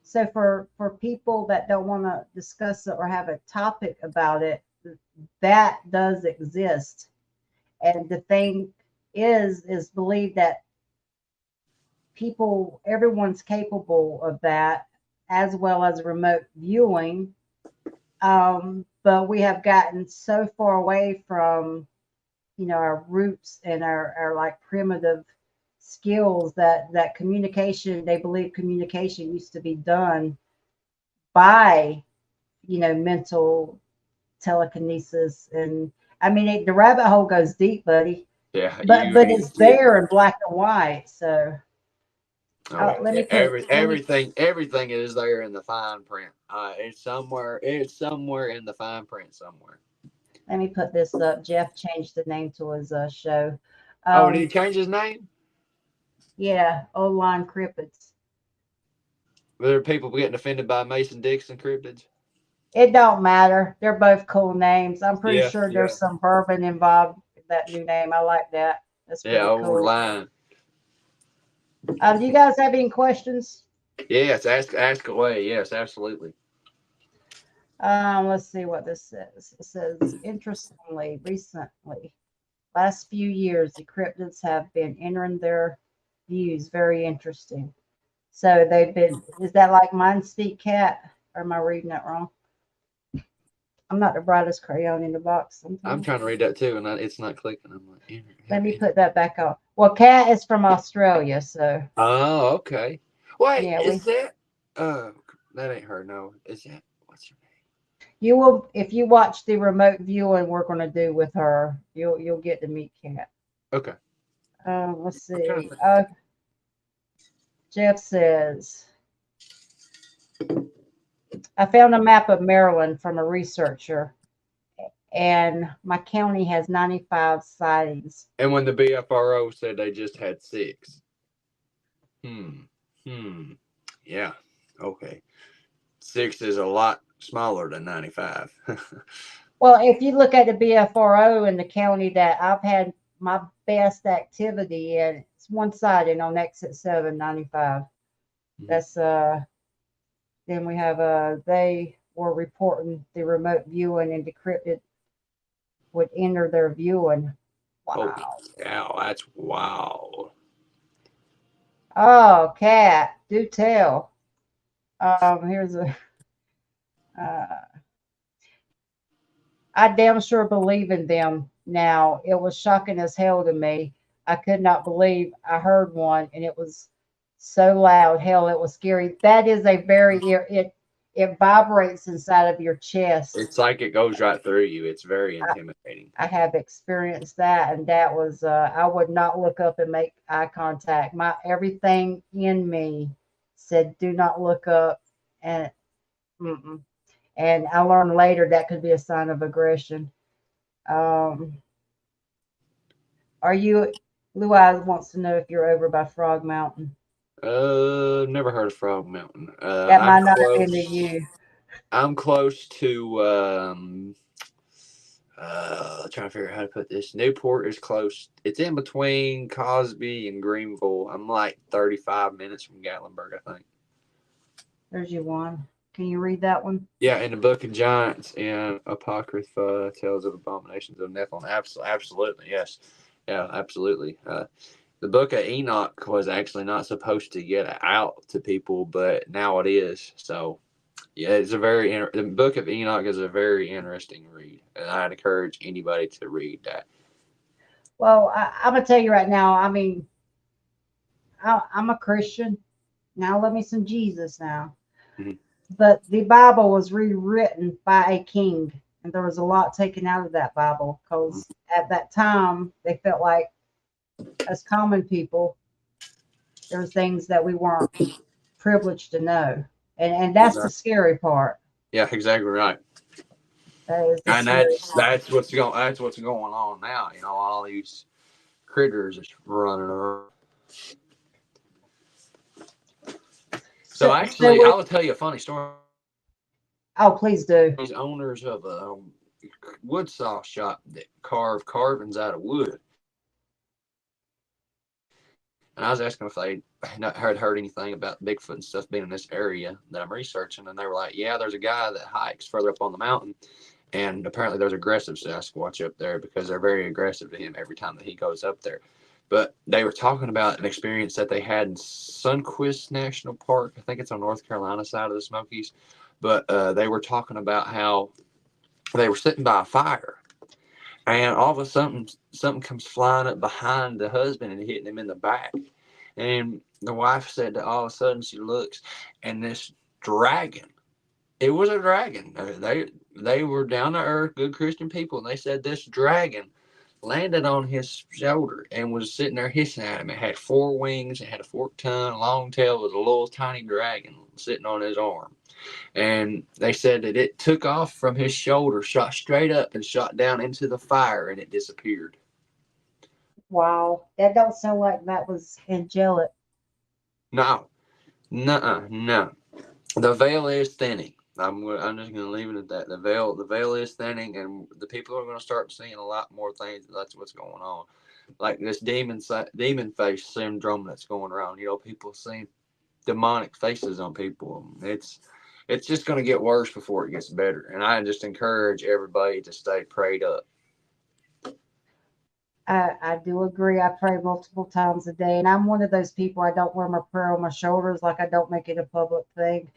so for people that don't want to discuss it or have a topic about it, that does exist. And the thing is believe that everyone's capable of that, as well as remote viewing. But we have gotten so far away from, our roots and our like primitive skills that communication, they believe communication used to be done by, mental telekinesis. And I mean, the rabbit hole goes deep, buddy, Yeah, but it's there in black and white. So oh, yeah. let me put, Everything is there in the fine print. It's somewhere. It's somewhere in the fine print somewhere. let me put this up. Jeff changed the name to his show. Oh, did he Um, change his name? yeah, Oline Cryptids. Were there people getting offended by Mason Dixon cryptids? It don't matter. They're both cool names. I'm pretty Yeah, sure yeah, there's some bourbon involved with that new name. I like that. That's yeah. pretty Old cool. line. Do you guys have any questions? Yes, ask away. Yes, absolutely. Let's see what this says. It says, interestingly, recently, last few years, the cryptids have been entering their views. Very interesting. So they've been, is that like Mind Speak Cat? Or am I reading that wrong? I'm not the brightest crayon in the box I'm sometimes. trying to read that too, and it's not clicking. I'm like, Let me put that back on. Well, Cat is from Australia, so oh, okay. Wait, yeah, is that? That ain't her. No, is that? What's her you will if you watch the remote viewing we're going to do with her, you'll get to meet Cat. name? Okay. Let's I'm trying to see. think. Jeff says, I found a map of Maryland from a researcher, and my county has 95 sightings. And when the BFRO said they just had 6. Hmm. Hmm. Yeah. Okay. 6 is a lot smaller than 95. Well, if you look at the BFRO in the county that I've had my best activity in, It's one sided on exit 795. That's then we have they were reporting the remote viewing and decrypted would enter their viewing. Holy Wow. cow, that's wild. Oh, cat, do tell. Here's a. Uh, I damn sure believe in them now. It was shocking as hell to me. I could not believe I heard one, and it was so loud. Hell, it was scary. That is a very it vibrates inside of your chest. It's like it goes right through you. It's very intimidating. I have experienced that, and that was I would not look up and make eye contact. My everything in me said, "Do not look up," and mm-mm. And I learned later that could be a sign of aggression. Um, are you? Blue Eyes wants to know if you're over by Frog Mountain. Never heard of Frog Mountain. That I'm might not have been to close. you. I'm close to trying to figure out how to put this. Newport is close. It's in between Cosby and Greenville. I'm like 35 minutes from Gatlinburg, I think. There's you one. Can you read that one? Yeah, in the Book of Giants and Apocrypha Tales of Abominations of Nephilim. Absolutely, yes. Yeah, absolutely. The Book of Enoch was actually not supposed to get out to people, but now it is. So, yeah, it's a the Book of Enoch is a very interesting read, and I'd encourage anybody to read that. Well, I'm gonna tell you right now. I mean, I'm a Christian. Now let me some Jesus now. Mhm. But the Bible was rewritten by a king, and there was a lot taken out of that Bible because at that time they felt like as common people, there was things that we weren't privileged to know, and that's the Exactly. scary part. Yeah, exactly right. That is the And scary part. that's what's going on now. You know, all these critters is running around. So So actually, with I will tell you a funny story. oh, please do. These owners of a wood saw shop that carve carvings out of wood. And I was asking if they not heard anything about Bigfoot and stuff being in this area that I'm researching. And they were like, yeah, there's a guy that hikes further up on the mountain. And apparently there's aggressive Sasquatch up there because they're very aggressive to him every time that he goes up there. But they were talking about an experience that they had in Sunquist National Park. I think it's on North Carolina side of the Smokies. But they were talking about how they were sitting by a fire, and all of a sudden something comes flying up behind the husband and hitting him in the back. And the wife said that all of a sudden she looks, and this dragon. It was a dragon. They were down to earth, good Christian people, and they said this dragon landed on his shoulder and was sitting there hissing at him. It had four wings, it had a forked tongue, a long tail, with a little tiny dragon sitting on his arm. And they said that it took off from his shoulder, shot straight up, and shot down into the fire, and it disappeared. Wow, that don't sound like that was angelic. No, no. The veil is thinning. I'm just going to leave it at that. The veil is thinning, and the people are going to start seeing a lot more things. That's what's going on, like this demon face syndrome that's going around. You know, people seeing demonic faces on people. It's just going to get worse before it gets better. And I just encourage everybody to stay prayed up. I do agree. I pray multiple times a day, and I'm one of those people. I don't wear my prayer on my shoulders, like I don't make it a public thing.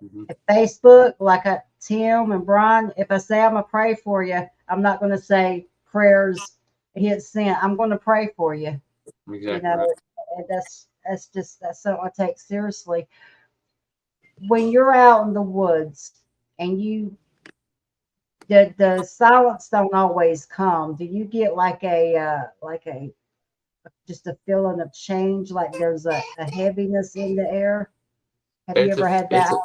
Mm-hmm. At Facebook, like Tim and Brian, if I say I'm gonna pray for you, I'm not gonna say prayers hit sent. I'm gonna pray for you. You Exactly know, right. and that's something I take seriously. When you're out in the woods and the silence don't always come. Do you get like a just a feeling of change, like there's a heaviness in the air? Have you It's a ever had it's that?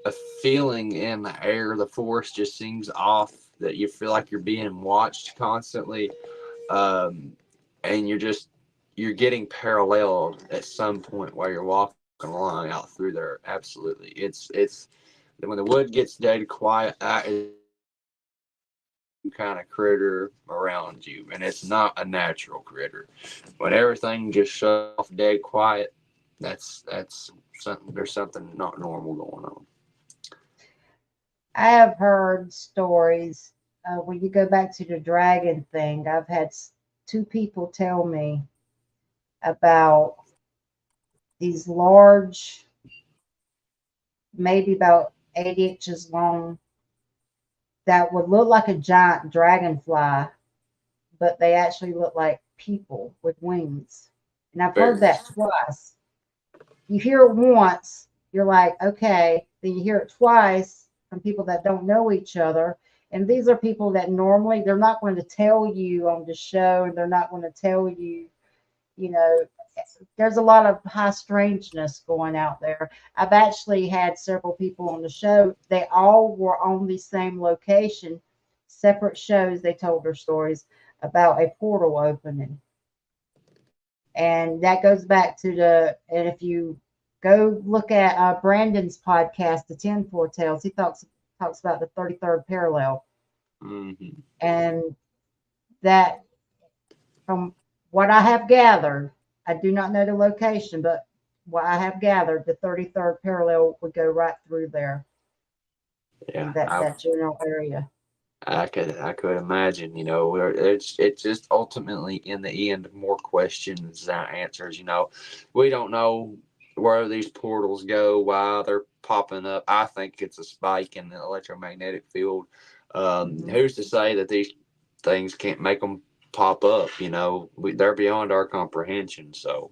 a feeling in the air. The force just seems off. That you feel like you're being watched constantly, um, and you're getting paralleled at some point while you're walking along out through there. Absolutely, it's when the wood gets dead quiet. That is kind of critter around you, and it's not a natural critter. When everything just shuts off dead quiet, that's something. There's something not normal going on. I have heard stories when you go back to the dragon thing. I've had two people tell me about these large, maybe about 8 inches long, that would look like a giant dragonfly, but they actually look like people with wings. And I've heard Very. that twice. You hear it once, you're like, okay. Then you hear it twice from people that don't know each other. And these are people that normally they're not going to tell you on the show, and they're not going to tell you, you know, there's a lot of high strangeness going out there. I've actually had several people on the show. They all were on the same location, separate shows. They told their stories about a portal opening. And that goes back to and if you go look at Brandon's podcast, The 10 Foretales, he talks about the 33rd parallel. Mm-hmm. And that, from what I have gathered, I do not know the location, but what I have gathered, the 33rd parallel would go right through there in Yeah, that general area. I could imagine. It's just ultimately in the end more questions than answers. We don't know where these portals go, why they're popping up. I think it's a spike in the electromagnetic field. Hmm. Who's to say that these things can't make them pop up? They're beyond our comprehension. So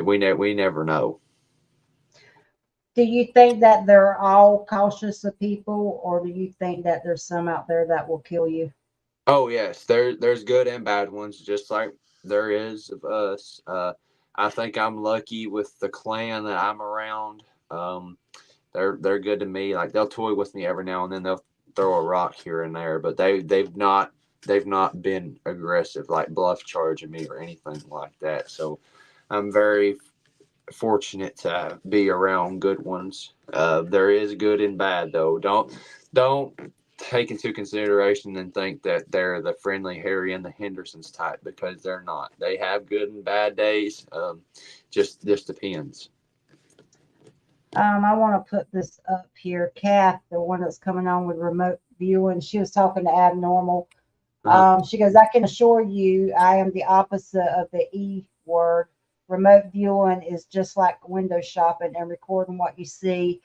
we never know. Do you think that they're all cautious of people, or do you think that there's some out there that will kill you? Oh yes, there's good and bad ones, just like there is of us. I think I'm lucky with the clan that I'm around. They're good to me. Like they'll toy with me every now and then. They'll throw a rock here and there, but they've not been aggressive, like bluff charging me or anything like that. So I'm very fortunate to be around good ones. There is good and bad though. Don't take into consideration and think that they're the friendly Harry and the Hendersons type, because they're not. They have good and bad days. Just depends. I want to put this up here. Kath, the one that's coming on with remote viewing, she was talking to Abnormal. Uh-huh. She goes, I can assure you, I am the opposite of the E word. Remote viewing is just like window shopping and recording what you see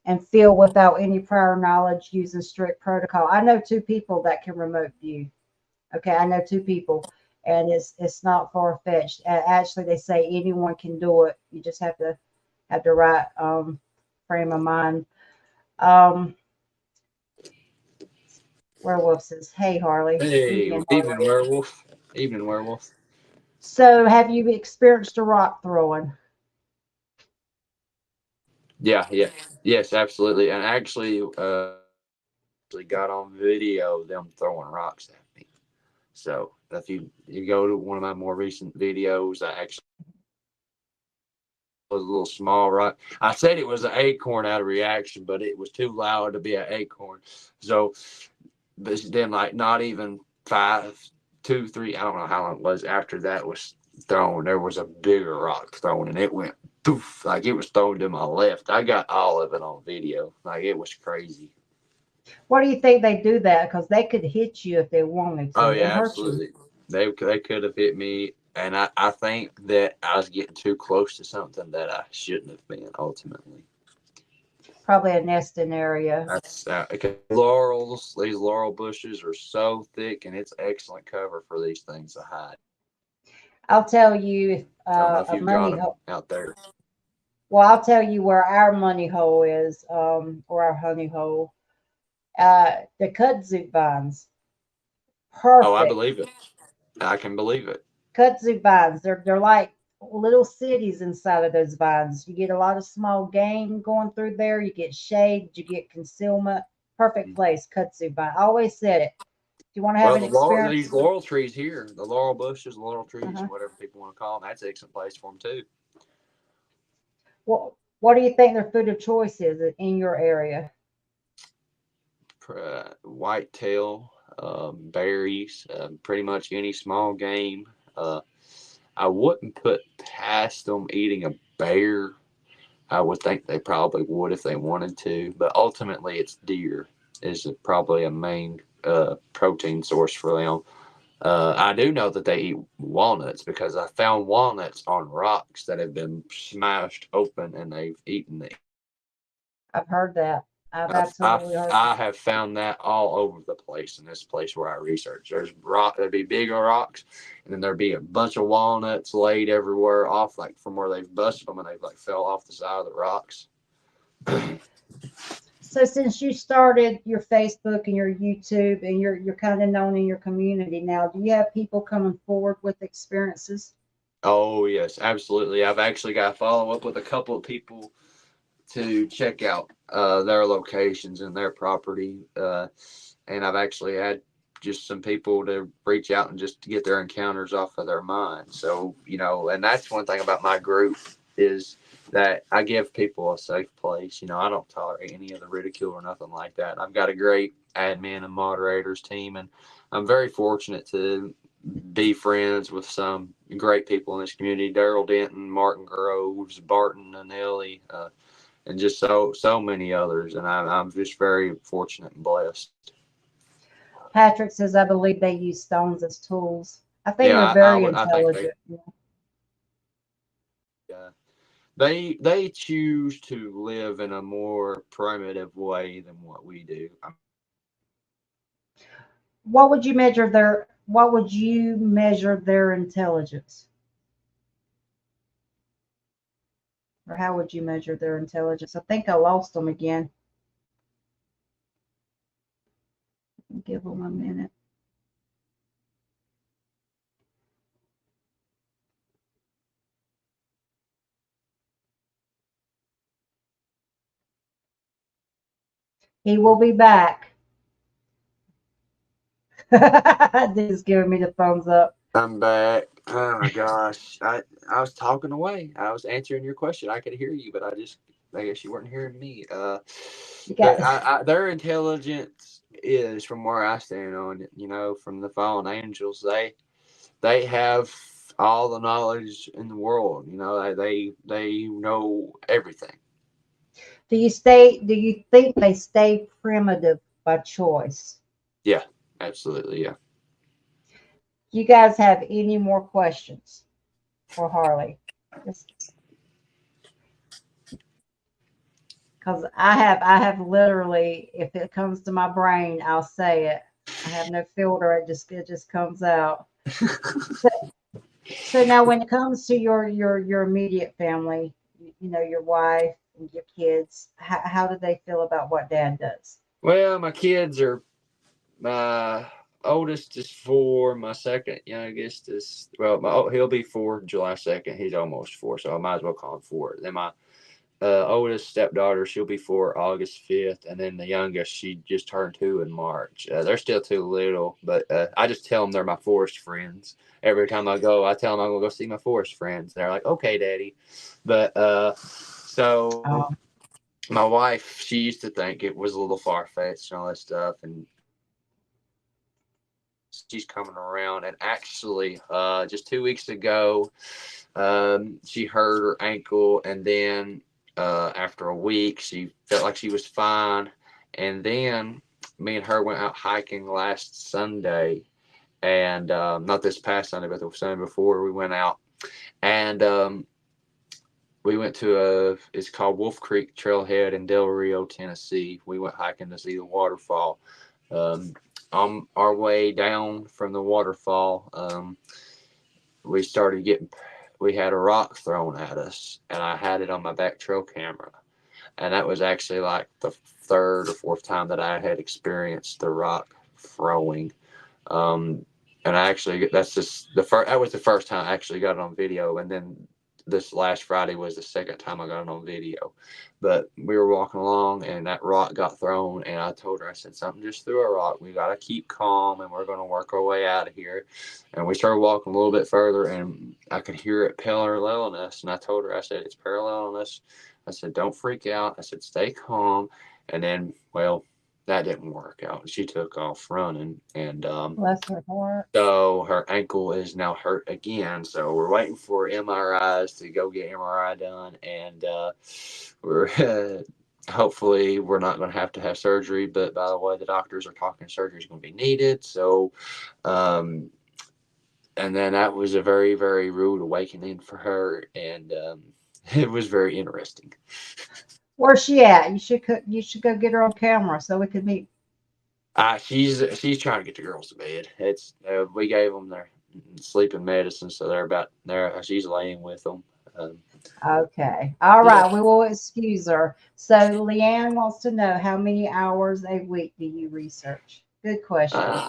and feel without any prior knowledge using strict protocol. I know two people that can remote view. Okay, I know two people, and it's not far fetched. Actually, they say anyone can do it. You just have the right frame of mind. Um, Werewolf says, "Hey Harley, Hey, evening evening Harley. werewolf. Evening werewolf. So, have you experienced a rock throwing?" Yeah, yeah, yes, absolutely. And actually, actually got on video them throwing rocks at me. So if you go to one of my more recent videos, I actually was a little small rock. I said it was an acorn out of reaction, but it was too loud to be an acorn. So, but then like not even five, two, three, I don't know how long it was after that was thrown. There was a bigger rock thrown, and it went poof, like it was thrown to my left. I got all of it on video. Like it was crazy. What do you think they do that? Because they could hit you if they wanted Oh to and yeah, hurt you. absolutely. They could have hit me, and I think that I was getting too close to something that I shouldn't have been. Ultimately, Probably a nesting area. that's okay. Laurels. These laurel bushes are so thick, and it's excellent cover for these things to hide. I'll tell you if I don't know if a you've got money them hole. out there. Well, I'll tell you where our money hole is, or our honey hole. The kudzu vines, Oh, I perfect. believe it. I can believe it. Kudzu vines, they're like little cities inside of those vines. You get a lot of small game going through there. You get shade, you get concealment. Perfect place, kudzu vine. I always said it. If you want to have Well, an experience, these laurel trees here, the laurel bushes, laurel trees, uh-huh. whatever people want to call them, that's an excellent place for them too. What do you think their food of choice is in your area? Whitetail. berries, pretty much any small game. I wouldn't put past them eating a bear. I would think they probably would if they wanted to, but ultimately it's deer is probably a main protein source for them. I do know that they eat walnuts because I found walnuts on rocks that have been smashed open and they've eaten the. I've heard that. I've absolutely heard I that. have found that all over the place in this place where I research. There's rock, there'd be bigger rocks, and then there'd be a bunch of walnuts laid everywhere off, like from where they've busted them and they've like fell off the side of the rocks. So since you started your Facebook and your YouTube and you're kind of known in your community now, do you have people coming forward with experiences? Oh yes, absolutely. I've actually got to follow up with a couple of people to check out their locations and their property. And I've actually had just some people to reach out and just to get their encounters off of their mind. So, and that's one thing about my group is that I give people a safe place. I don't tolerate any of the ridicule or nothing like that. I've got a great admin and moderators team, and I'm very fortunate to be friends with some great people in this community. Daryl Denton, Martin Groves, Barton and Ellie, and just so many others. And I'm just very fortunate and blessed. Patrick says, I believe they use stones as tools. I think Yeah, they're I very would. I think they. intelligent. Yeah, they choose to live in a more primitive way than what we do. What would you measure their intelligence? Or how would you measure their intelligence? I think I lost them again. Give them a minute. He will be back. He's giving me the thumbs up. I'm back. Oh my gosh, I was talking away. I was answering your question. I could hear you, but I guess you weren't hearing me. You got But their intelligence is from where I stand on it. From the fallen angels, they have all the knowledge in the world. They know everything. do you think they stay primitive by choice? Yeah, absolutely. Yeah. Do you guys have any more questions for Harley? Because I have literally, if it comes to my brain, I'll say it. I have no filter. It just comes out. So, so now, when it comes to your immediate family, your wife and your kids, how do they feel about what Dad does? Well, my kids are my oldest is 4. My second youngest is he'll be 4 July 2nd. He's almost 4, so I might as well call him 4. Then my oldest stepdaughter, she'll be 4 August 5th, and then the youngest, she just turned 2 in March. They're still too little, but I just tell them they're my forest friends. Every time I go, I tell them I'm gonna go see my forest friends. They're like, "Okay, Daddy," but so Um, my wife, she used to think it was a little far fetched and all that stuff, and she's coming around. And actually, just 2 weeks ago, she hurt her ankle, and then after a week, she felt like she was fine. And then me and her went out hiking last Sunday, and not this past Sunday, but the Sunday before we went out, and we went to it's called Wolf Creek Trailhead in Del Rio, Tennessee. We went hiking to see the waterfall. Um, on our way down from the waterfall, we started getting, we had a rock thrown at us, and I had it on my back trail camera. And that was actually like the third or fourth time that I had experienced the rock throwing. And I actually, that's just that was the first time I actually got it on video. And then this last Friday was the second time I got it on video. But we were walking along and that rock got thrown. And I told her, I said, something just threw a rock. We got to keep calm and we're going to work our way out of here. And we started walking a little bit further and I could hear it paralleling us. And I told her, I said, it's paralleling us. I said, don't freak out. I said, stay calm. And then, well, that didn't work out. She took off running, and Bless her heart. so her ankle is now hurt again. So we're waiting for MRIs to go get MRI done, and we're hopefully we're not going to have surgery. But by the way, the doctors are talking surgery is going to be needed. So, um, and then that was a very very rude awakening for her, and it was very interesting. Where's she at? You should go get her on camera so we could meet. She's trying to get the girls to bed. It's we gave them their sleeping medicine, so they're about there. She's laying with them. Um, Okay. All yeah. right. We will excuse her. So Leanne wants to know how many hours a week do you research? Good question.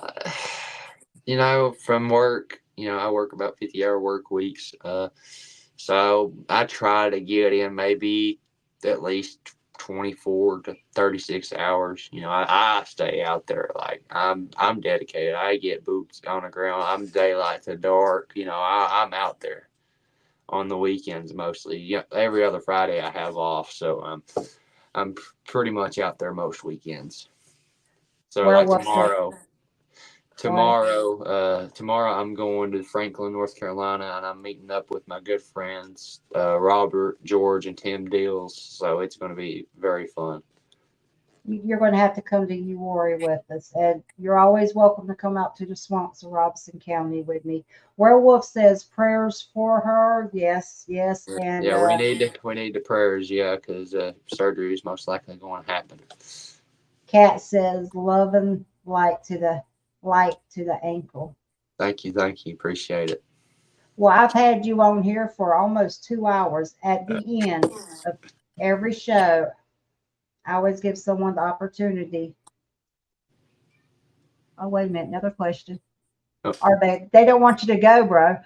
Uh, from work, I work about 50-hour work weeks. So I try to get in maybe at least 24 to 36 hours. I stay out there like I'm dedicated. I get boots on the ground. I'm daylight to dark. I'm out there on the weekends mostly. Yeah, every other Friday I have off, so I'm pretty much out there most weekends. So like Werewolf said, go ahead. tomorrow I'm going to Franklin, North Carolina, and I'm meeting up with my good friends Robert, George, and Tim Deals. So it's going to be very fun. You're going to have to come to Uwari with us, and you're always welcome to come out to the swamps of Robinson County with me. Werewolf says prayers for her. Yes, yes, and Yeah, we need the prayers, yeah, because surgery is most likely going to happen. Cat says love and light to the ankle. Thank you, appreciate it. Well, I've had you on here for almost 2 hours. At the end of every show, I always give someone the opportunity. Oh, wait a minute, another question. Oh, Are they don't want you to go, bro.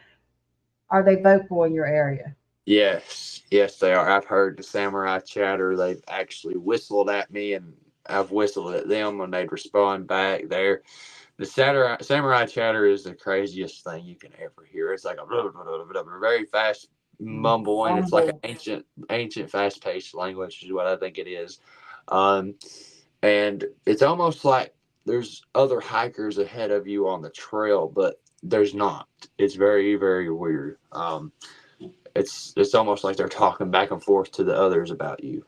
Are they vocal in your area? yes, they are. I've heard the samurai chatter. They've actually whistled at me, and I've whistled at them when they'd respond back. The samurai chatter is the craziest thing you can ever hear. It's like a blah, blah, blah, blah, blah, very fast mumbling. It's like an Humble. ancient, fast paced language, is what I think it is. Um, and it's almost like there's other hikers ahead of you on the trail, but there's not. It's very, very weird. It's almost like they're talking back and forth to the others about you.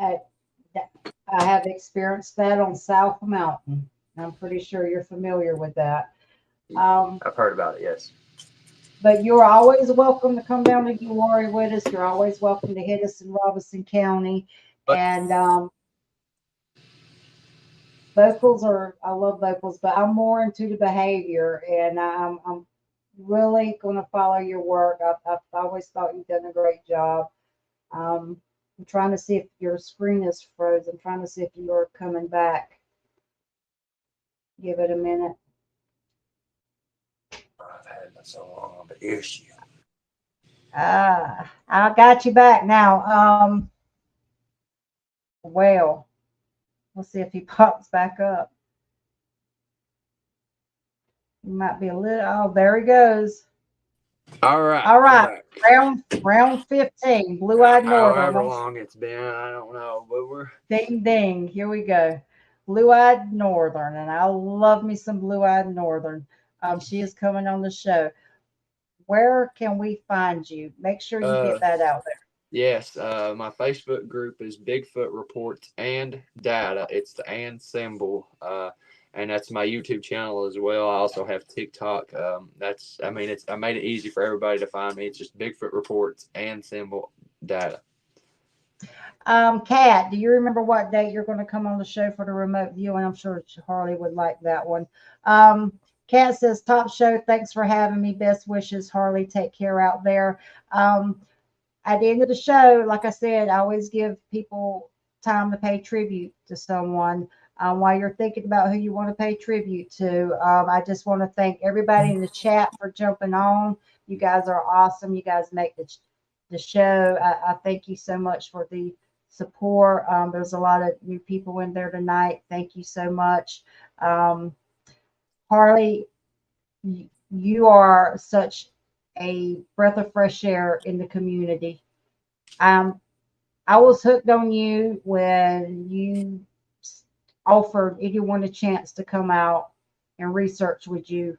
Uh, I have experienced that on South Mountain. I'm pretty sure you're familiar with that. Um, I've heard about it. Yes. but you're always welcome to come down to Uwari with us. You're always welcome to hit us in Robinson County. But And vocals are, I love vocals, but I'm more into the behavior, and I'm really going to follow your work. I've always thought you've done a great job. I'm trying to see if your screen is froze. I'm trying to see if you are coming back. Give it a minute. I've had that so long of an issue. I got you back now. Well, we'll see if he pops back up. He might be a little. Oh, there he goes. All right, All I'm right, back. round 15, blue-eyed northern. However long it's been, I don't know, but we're Ding ding. Here we go. Blue-eyed northern, and I love me some blue-eyed northern. She is coming on the show. Where can we find you? Make sure you uh get that out there. yes. My Facebook group is Bigfoot Reports and Data. It's the and symbol. And that's my YouTube channel as well. I also have TikTok. I made it easy for everybody to find me. It's just Bigfoot Reports and symbol data. Kat, do you remember what date you're going to come on the show for the remote viewing? I'm sure Harley would like that one. Kat says, top show. Thanks for having me. Best wishes, Harley. Take care out there. At the end of the show, like I said, I always give people time to pay tribute to someone. While you're thinking about who you want to pay tribute to, I just want to thank everybody in the chat for jumping on. You guys are awesome. You guys make the show. I thank you so much for the support. There's a lot of new people in there tonight. Thank you so much. Harley, you are such a breath of fresh air in the community. I was hooked on you when you offered anyone a chance to come out and research with you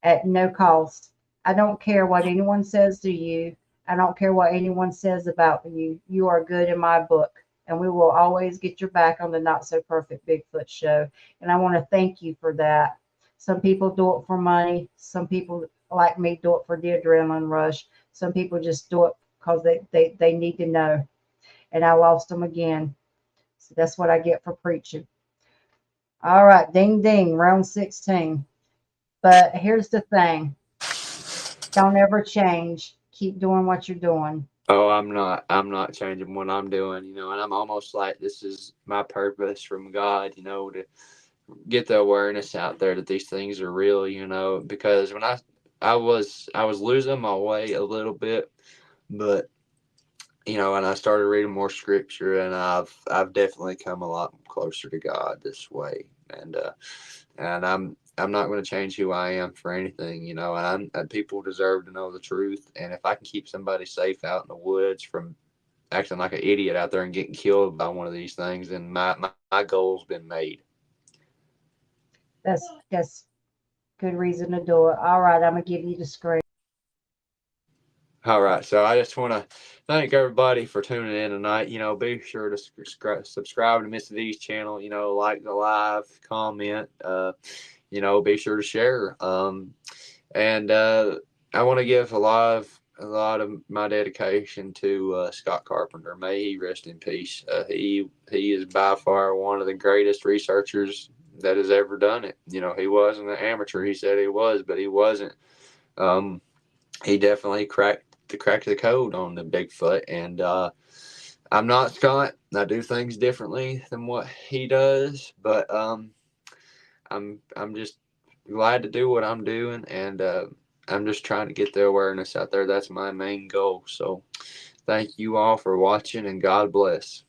at no cost. I don't care what anyone says to you. I don't care what anyone says about you. You are good in my book. And we will always get your back on the Not So Perfect Bigfoot show. And I want to thank you for that. Some people do it for money. Some people, like me, do it for the adrenaline rush. Some people just do it because they need to know. And I lost them again. So that's what I get for preaching. All right, ding ding, round 16. But here's the thing, don't ever change. Keep doing what you're doing. Oh, I'm not changing what I'm doing, and I'm almost like this is my purpose from God, to get the awareness out there that these things are real, because when I was losing my way a little bit, but and I started reading more scripture, and I've definitely come a lot closer to God this way, and I'm not going to change who I am for anything, and people deserve to know the truth, and if I can keep somebody safe out in the woods from acting like an idiot out there and getting killed by one of these things, then my goal's been made. That's good reason to do it. All right, I'm gonna give you the screen. All right, so I just want to thank everybody for tuning in tonight. Be sure to subscribe to Miss V's channel. Like the live, comment. Be sure to share. And I want to give a lot of my dedication to Scott Carpenter. May he rest in peace. He is by far one of the greatest researchers that has ever done it. He wasn't an amateur. He said he was, but he wasn't. Um, he definitely cracked the code on the Bigfoot, and I'm not Scott. I do things differently than what he does, but I'm just glad to do what I'm doing, and I'm just trying to get the awareness out there. That's my main goal. So thank you all for watching, and God bless.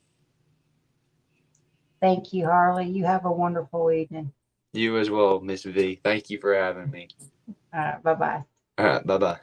Thank you, Harley. You have a wonderful evening. You as well, Miss V. Thank you for having me. All right, bye bye. All right, bye bye.